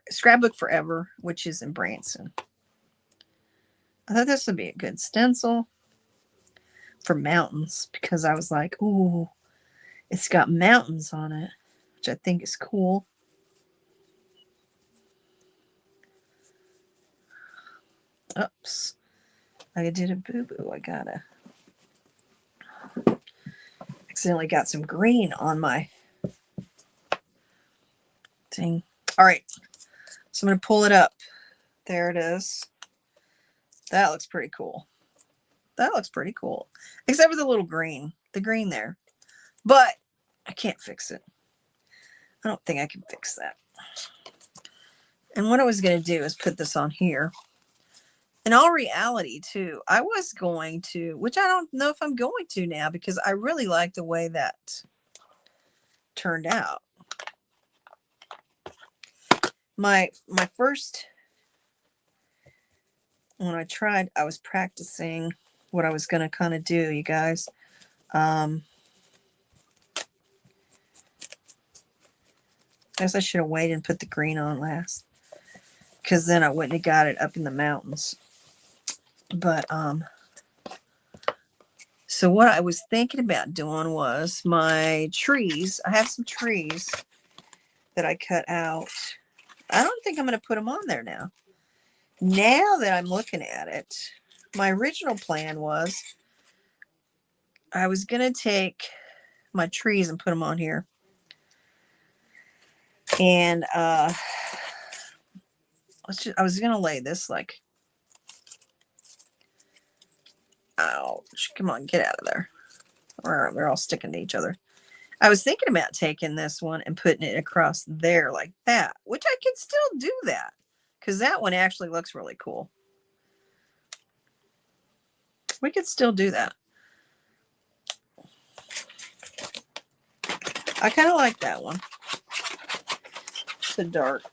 Scrapbook Forever, which is in Branson. I thought this would be a good stencil for mountains because I was like, ooh, it's got mountains on it, which I think is cool. Oops. I did a boo-boo. I gotta accidentally got some green on my thing. All right. So I'm going to pull it up. There it is. That looks pretty cool. That looks pretty cool. Except for the little green. The green there. But I can't fix it. I don't think I can fix that. And what I was going to do is put this on here. In all reality, too, I was going to, which I don't know if I'm going to now because I really like the way that turned out. My first, when I tried, I was practicing what I was going to kind of do, you guys. I guess I should have waited and put the green on last, because then I wouldn't have got it up in the mountains. But so what I was thinking about doing was my trees. I have some trees that I cut out, I don't think I'm going to put them on there now. Now that I'm looking at it, my original plan was I was going to take my trees and put them on here. And I was going to lay this like, ouch, come on, get out of there. They're all sticking to each other. I was thinking about taking this one and putting it across there like that, which I could still do that because that one actually looks really cool. We could still do that. I kind of like that one. The dark.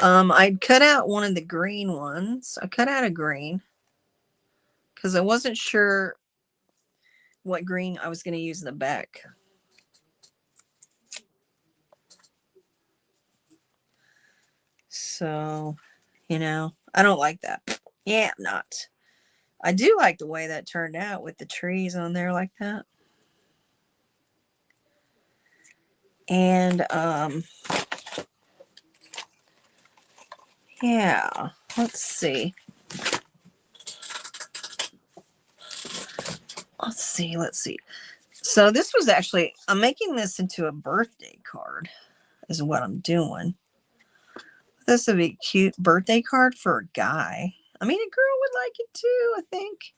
I'd cut out one of the green ones. I cut out a green because I wasn't sure what green I was going to use in the back. So, you know, I don't like that. Yeah, I'm not. I do like the way that turned out with the trees on there like that. And, yeah, let's see. Let's see. So this was actually, I'm making this into a birthday card is what I'm doing. This would be a cute birthday card for a guy. I mean, a girl would like it too, I think.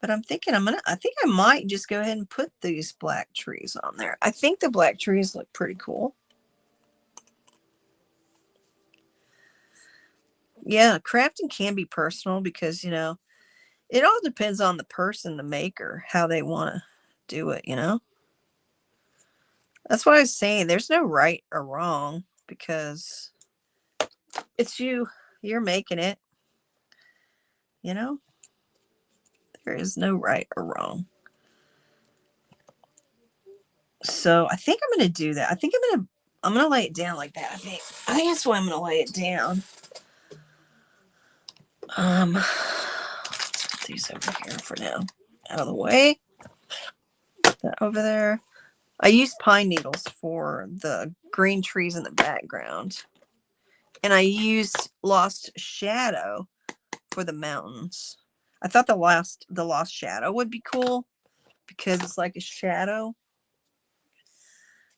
But I'm thinking I think I might just go ahead and put these black trees on there. I think the black trees look pretty cool. Yeah, crafting can be personal because, you know, it all depends on the person, the maker, how they want to do it, you know? That's why I was saying there's no right or wrong because it's you. You're making it, you know? There is no right or wrong. So I think I'm going to do that. I think I'm going to lay it down like that. I think that's why I'm going to lay it down. Let's put these over here for now. Out of the way. Put that over there. I used pine needles for the green trees in the background. And I used Lost Shadow for the mountains. I thought the Lost Shadow would be cool because it's like a shadow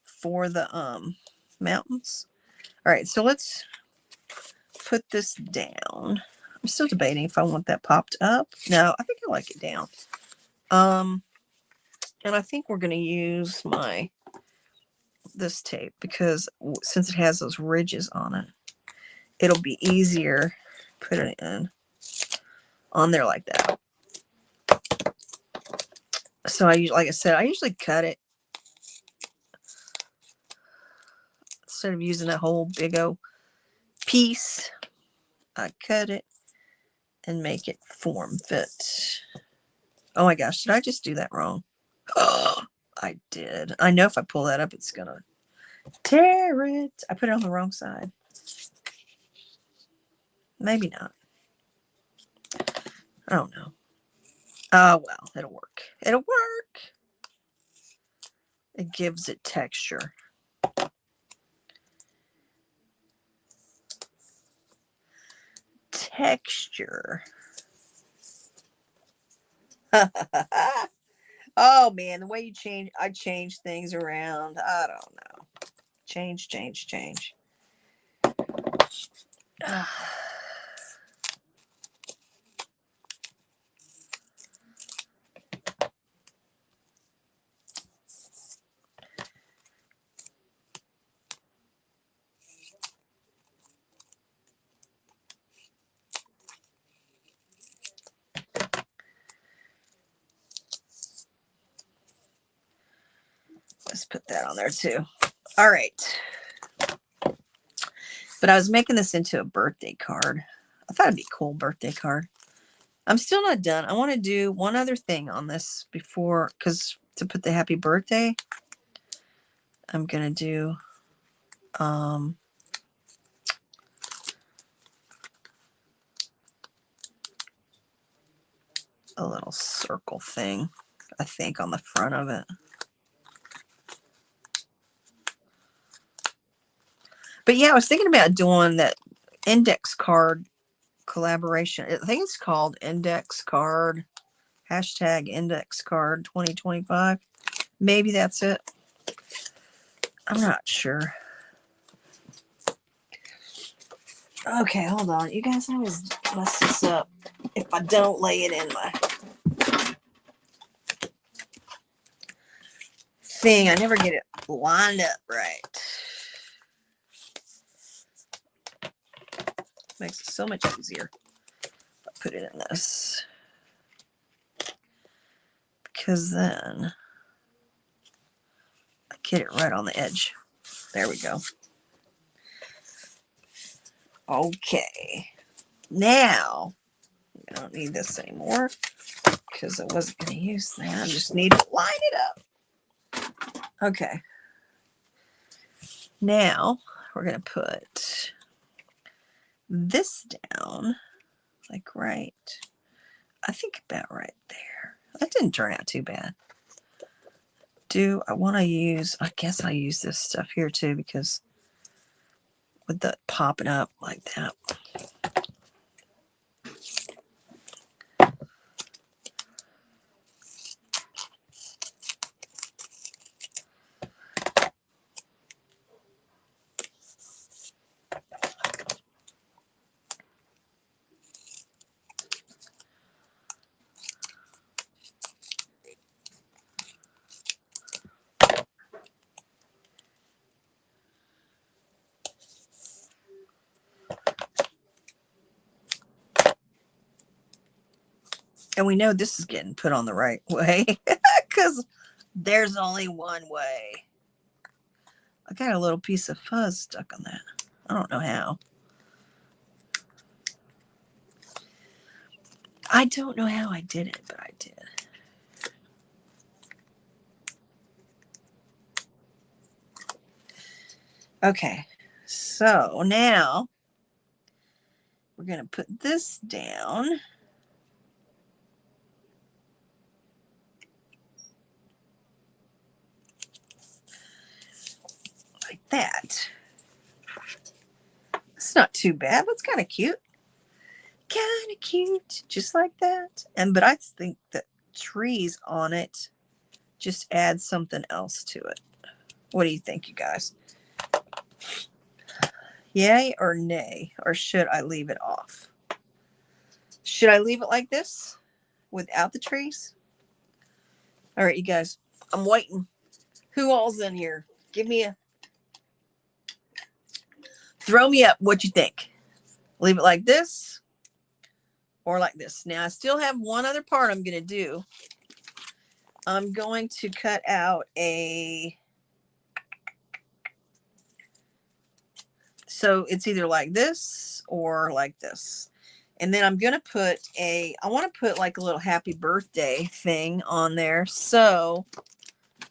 for the mountains. All right, so let's put this down. I'm still debating if I want that popped up. No, I think I like it down. And I think we're going to use this tape because since it has those ridges on it, it'll be easier put it in on there like that. So like I said, I usually cut it instead of using that whole big old piece. I cut it and make it form fit. Oh my gosh, did I just do that wrong? Oh, I did. I know if I pull that up, it's gonna tear it. I put it on the wrong side. Maybe not. I don't know. Oh, well, it'll work. It'll work. It gives it texture. Texture. Oh, man, the way I change things around. I don't know. Change. Let's put that on there too. All right. But I was making this into a birthday card. I thought it'd be a cool birthday card. I'm still not done. I want to do one other thing on this before, because to put the happy birthday, I'm going to do a little circle thing, I think, on the front of it. But yeah, I was thinking about doing that index card collaboration. I think it's called index card, hashtag index card 2025. Maybe that's it. I'm not sure. Okay, hold on. You guys always mess this up if I don't lay it in my thing. I never get it lined up right. Makes it so much easier if I put it in this. Because then I get it right on the edge. There we go. Okay. Now, I don't need this anymore because I wasn't going to use that. I just need to line it up. Okay. Now, we're going to put this down, like right, I think about right there. That didn't turn out too bad. Do I want to use, I guess I'll use this stuff here too, because with the popping up like that. And we know this is getting put on the right way because there's only one way. I got a little piece of fuzz stuck on that. I don't know how. I don't know how I did it, but I did. Okay, so now we're going to put this down. Like that. It's not too bad. That's kind of cute. Kind of cute. Just like that. But I think that trees on it just add something else to it. What do you think, you guys? Yay or nay? Or should I leave it off? Should I leave it like this without the trees? All right, you guys. I'm waiting. Who all's in here? Give me a... Throw me up what you think. Leave it like this or like this. Now, I still have one other part I'm going to do. I'm going to cut out a... So it's either like this or like this. And then I'm going to put a... I want to put like a little happy birthday thing on there. So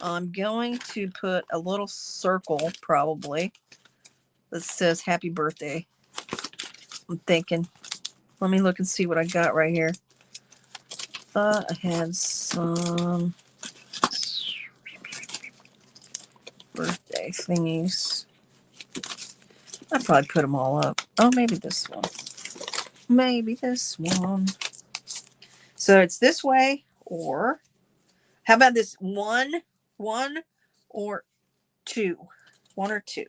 I'm going to put a little circle probably that says happy birthday. I'm thinking. Let me look and see what I got right here. I had some birthday thingies. I probably put them all up. Oh, maybe this one. Maybe this one. So it's this way, or how about this one or two? One or two.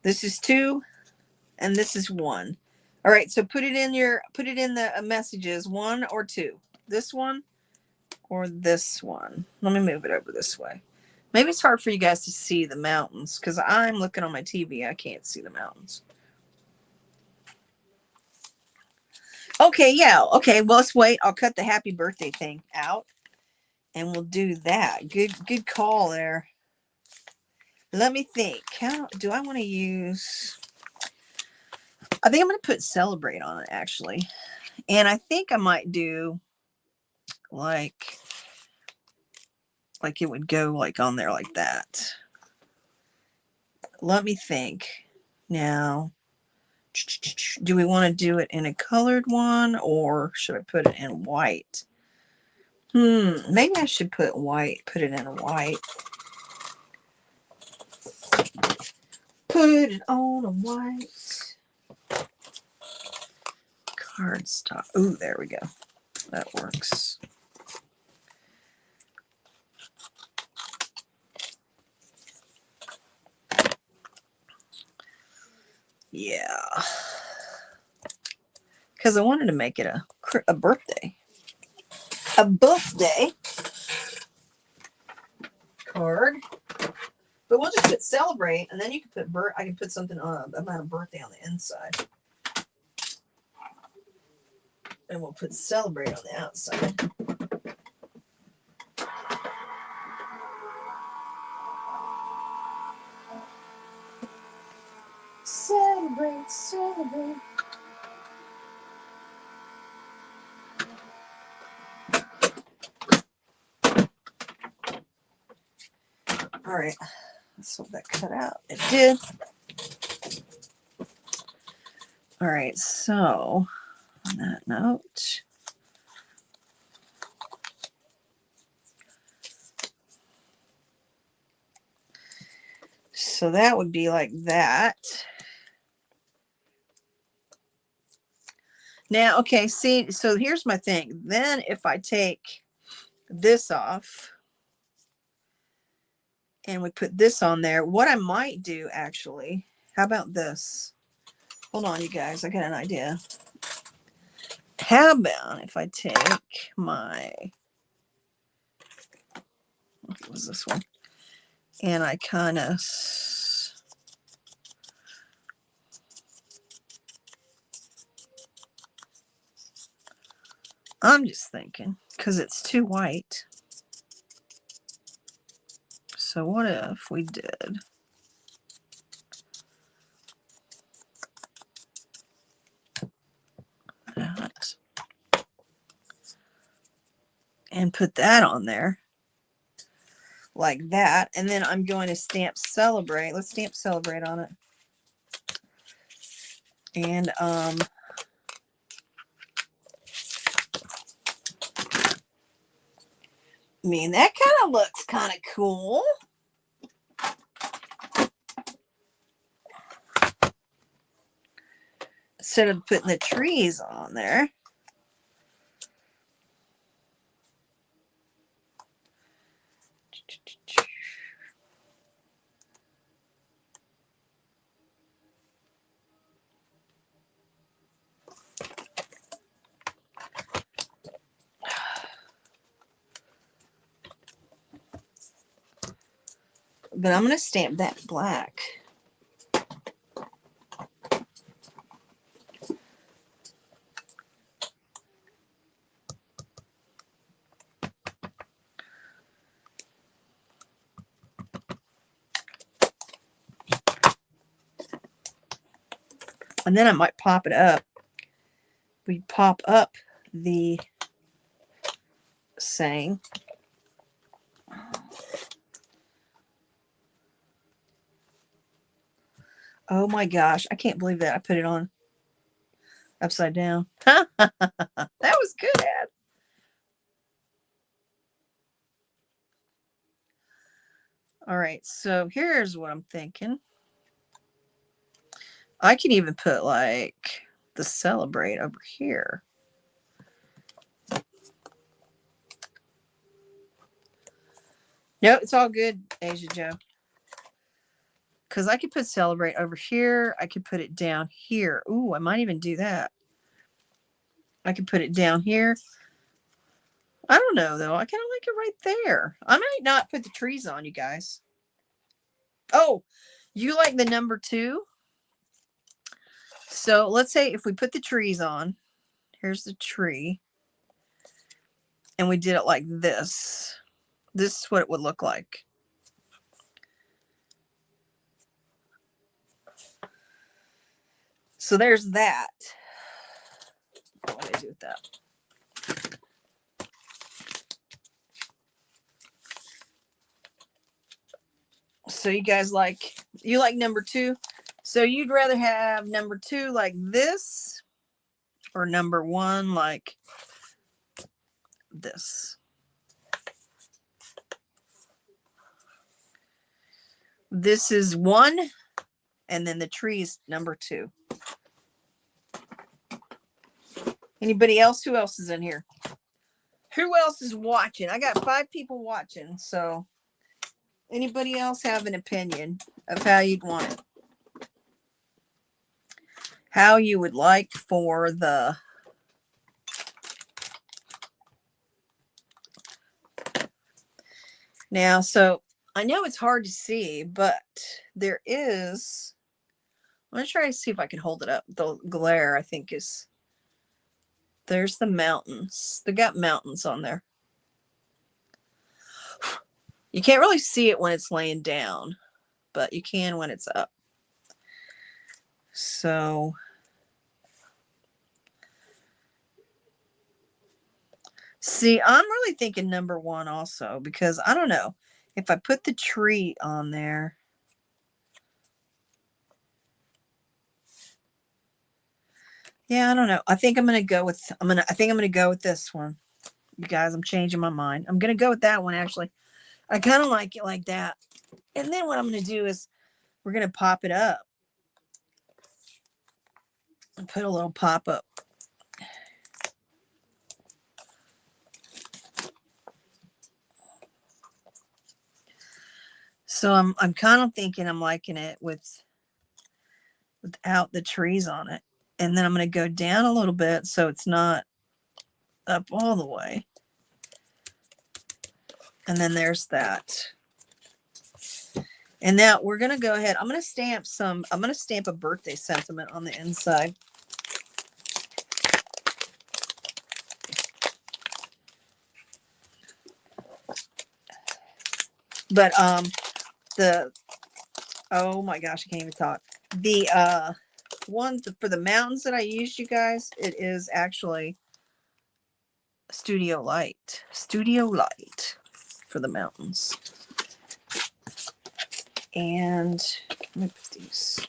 This is two, and this is one. All right, so put it in the messages, one or two. This one or this one. Let me move it over this way. Maybe it's hard for you guys to see the mountains because I'm looking on my TV. I can't see the mountains. Okay, yeah. Okay, well, let's wait. I'll cut the happy birthday thing out and we'll do that. Good call there. Let me think. How do I want to use... I think I'm going to put celebrate on it, actually. And I think I might do like it would go like on there like that. Let me think. Now, do we want to do it in a colored one or should I put it in white? Maybe I should put white. Put it in a white. Put it on a white cardstock. Ooh, there we go. That works. Yeah. Because I wanted to make it a birthday. A birthday card. But we'll just put celebrate, and then you can put I can put something on about a birthday on the inside. And we'll put celebrate on the outside. Celebrate, celebrate. All right, let's hope that cut out. It did. All right, so on that note, so that would be like that. Now, okay, see, so here's my thing. Then if I take this off and we put this on there, what I might do actually, how about this? Hold on, you guys, I got an idea. How about if I take my, what was this one? And I kind of, I'm just thinking, because it's too white. So what if we did that and put that on there like that, and then I'm going to stamp celebrate. Let's stamp celebrate on it. And I mean, that kind of looks kind of cool. Instead of putting the trees on there. But I'm going to stamp that black. And then I might pop it up. We pop up the saying. Oh my gosh, I can't believe that I put it on upside down. That was good, Ad. All right, so here's what I'm thinking. I can even put like the celebrate over here. No, it's all good, Asia Joe. Because I could put celebrate over here. I could put it down here. Ooh, I might even do that. I could put it down here. I don't know, though. I kind of like it right there. I might not put the trees on, you guys. Oh, you like the number 2? So let's say if we put the trees on, here's the tree, and we did it like this. This is what it would look like. So there's that. What do I do with that? So you guys you like number 2? So you'd rather have number 2 like this or number 1 like this? This is 1, and then the tree is number 2. Anybody else? Who else is in here? Who else is watching? I got 5 people watching, so anybody else have an opinion of how you'd want it? How you would like for the now, so I know it's hard to see, but there is, I'm going to try to see if I can hold it up. The glare, I think, is, there's the mountains. They got mountains on there. You can't really see it when it's laying down, but you can when it's up. So see, I'm really thinking number 1 also, because I don't know if I put the tree on there. Yeah, I don't know. I think I'm going to go with, I think I'm going to go with this one. You guys, I'm changing my mind. I'm going to go with that one, actually. I kind of like it like that. And then what I'm going to do is we're going to pop it up and put a little pop up. So I'm kind of thinking I'm liking it without the trees on it. And then I'm going to go down a little bit so it's not up all the way. And then there's that. And now we're going to go ahead. I'm going to stamp a birthday sentiment on the inside. But oh my gosh, I can't even talk. The one for the mountains that I used, you guys, it is actually Studio Light for the mountains. And let me put these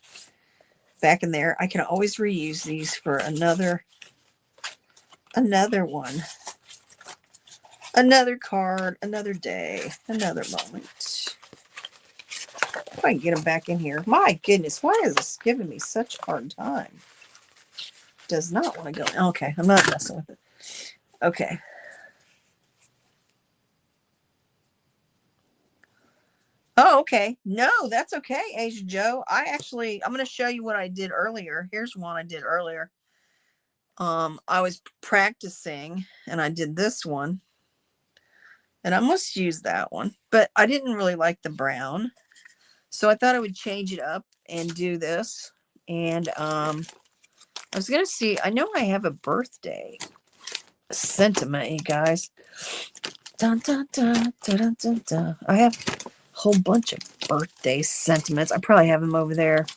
back in there. I can always reuse these for another one, another card, another day, another moment. If I can get them back in here. My goodness, why is this giving me such a hard time? Does not want to go. Okay, I'm not messing with it. Okay. Oh, okay. No, that's okay, Asia Joe. I'm going to show you what I did earlier. Here's one I did earlier. I was practicing and I did this one. And I must use that one. But I didn't really like the brown. So I thought I would change it up and do this. And I was going to see, I know I have a birthday sentiment, you guys. Dun, dun, dun, dun, dun, dun, dun. I have a whole bunch of birthday sentiments. I probably have them over there.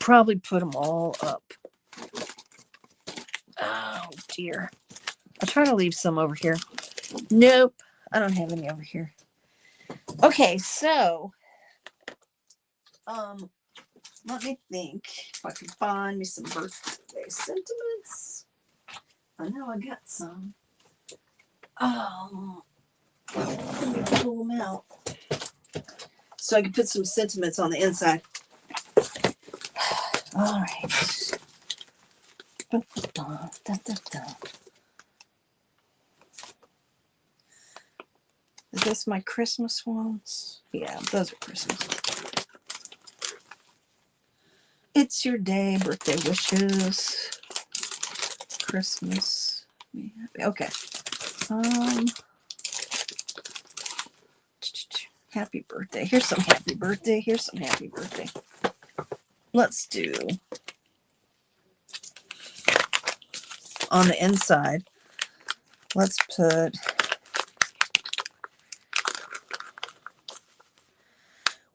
Probably put them all up. Oh, dear. I'll try to leave some over here. Nope. I don't have any over here. Okay, so let me think if I can find me some birthday sentiments. I know I got some. Let me pull them out so I can put some sentiments on the inside. All right. Da, da, da, da. Is this my Christmas ones? Yeah, those are Christmas. It's your day, birthday wishes, Christmas. Okay. Happy birthday. Here's some happy birthday. Here's some happy birthday. Let's do on the inside. Let's put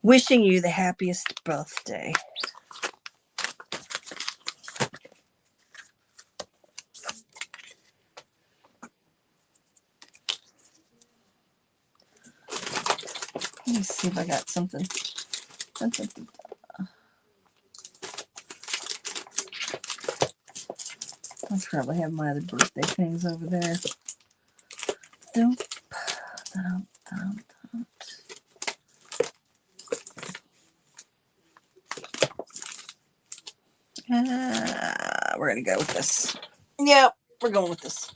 wishing you the happiest birthday. Let me see if I got something. I probably have my other birthday things over there. Nope. We're going to go with this. Yep, we're going with this.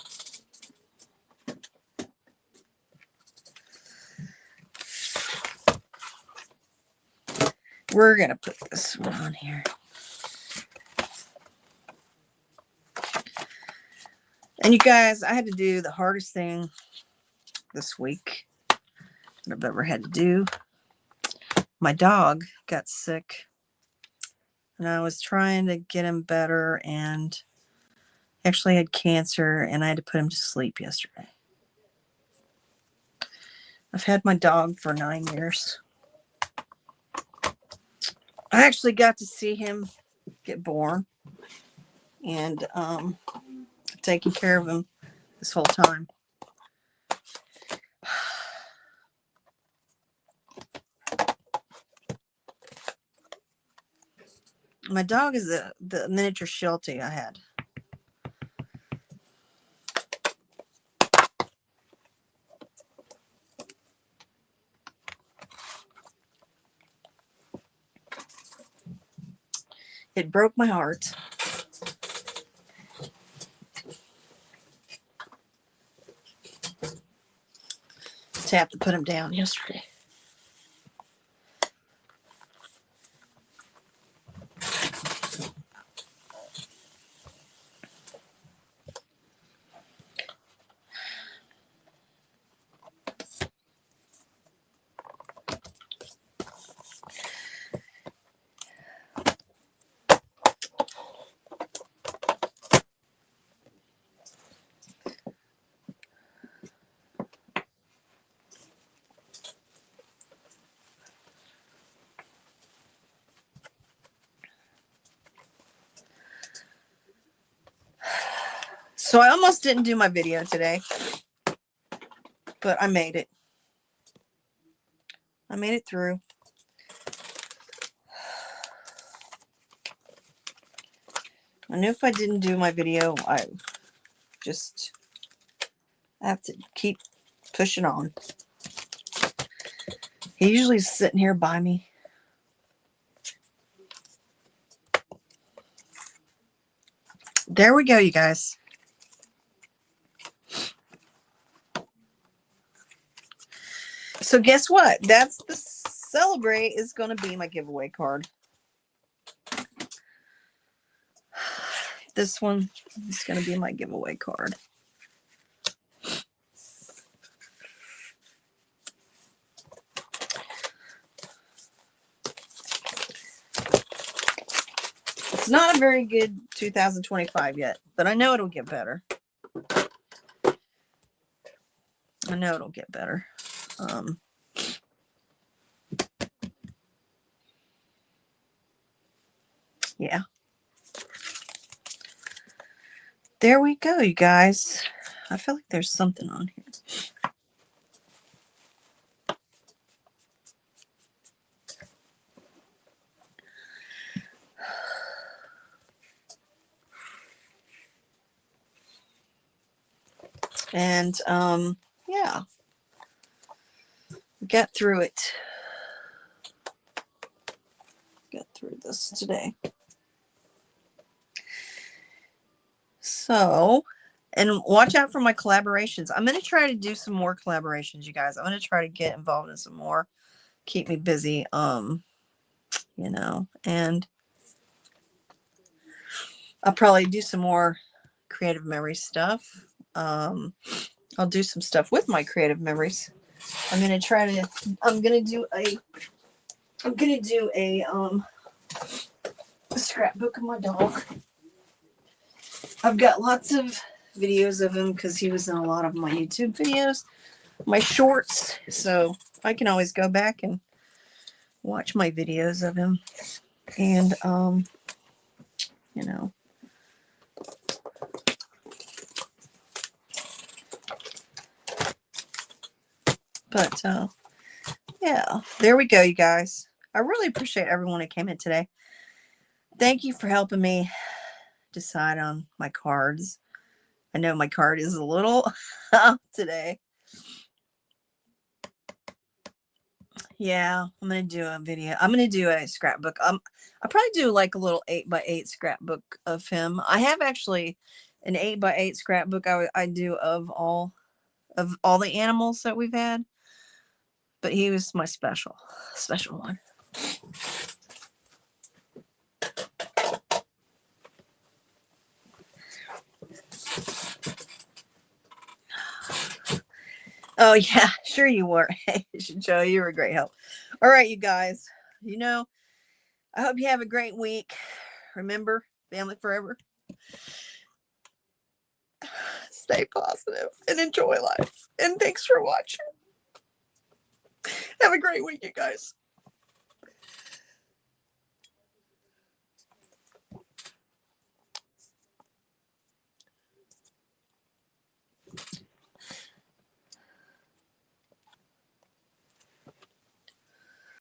We're going to put this one on here. And you guys, I had to do the hardest thing this week that I've ever had to do. My dog got sick, and I was trying to get him better, and actually had cancer, and I had to put him to sleep yesterday. I've had my dog for 9 years. I actually got to see him get born, and taking care of him this whole time. My dog is the miniature Sheltie I had. It broke my heart. To have to put him down yesterday. So I almost didn't do my video today, but I made it. I made it through. I knew if I didn't do my video, I have to keep pushing on. He usually is sitting here by me. There we go, you guys. So guess what? That's the Celebrate is going to be my giveaway card. This one is going to be my giveaway card. It's not a very good 2025 yet, but I know it'll get better. I know it'll get better. Yeah. There we go, you guys. I feel like there's something on here. And yeah, got through it. Got through this today. So, and watch out for my collaborations. I'm going to try to do some more collaborations, you guys. I'm going to try to get involved in some more. Keep me busy, you know, and I'll probably do some more creative memory stuff. I'll do some stuff with my creative memories. I'm going to do a scrapbook of my dog. I've got lots of videos of him because he was in a lot of my YouTube videos, my shorts. So I can always go back and watch my videos of him. And, you know. But, yeah, there we go, you guys. I really appreciate everyone who came in today. Thank you for helping me decide on my cards. I know my card is a little off today. Yeah, I'm gonna do a video. I'm gonna do a scrapbook. I'll probably do like a little 8x8 scrapbook of him. I have actually an 8x8 scrapbook I do of all the animals that we've had, but he was my special one. Oh yeah, sure you were. Hey, Joe, you were a great help. All right, you guys. You know, I hope you have a great week. Remember, family forever. Stay positive and enjoy life. And thanks for watching. Have a great week, you guys.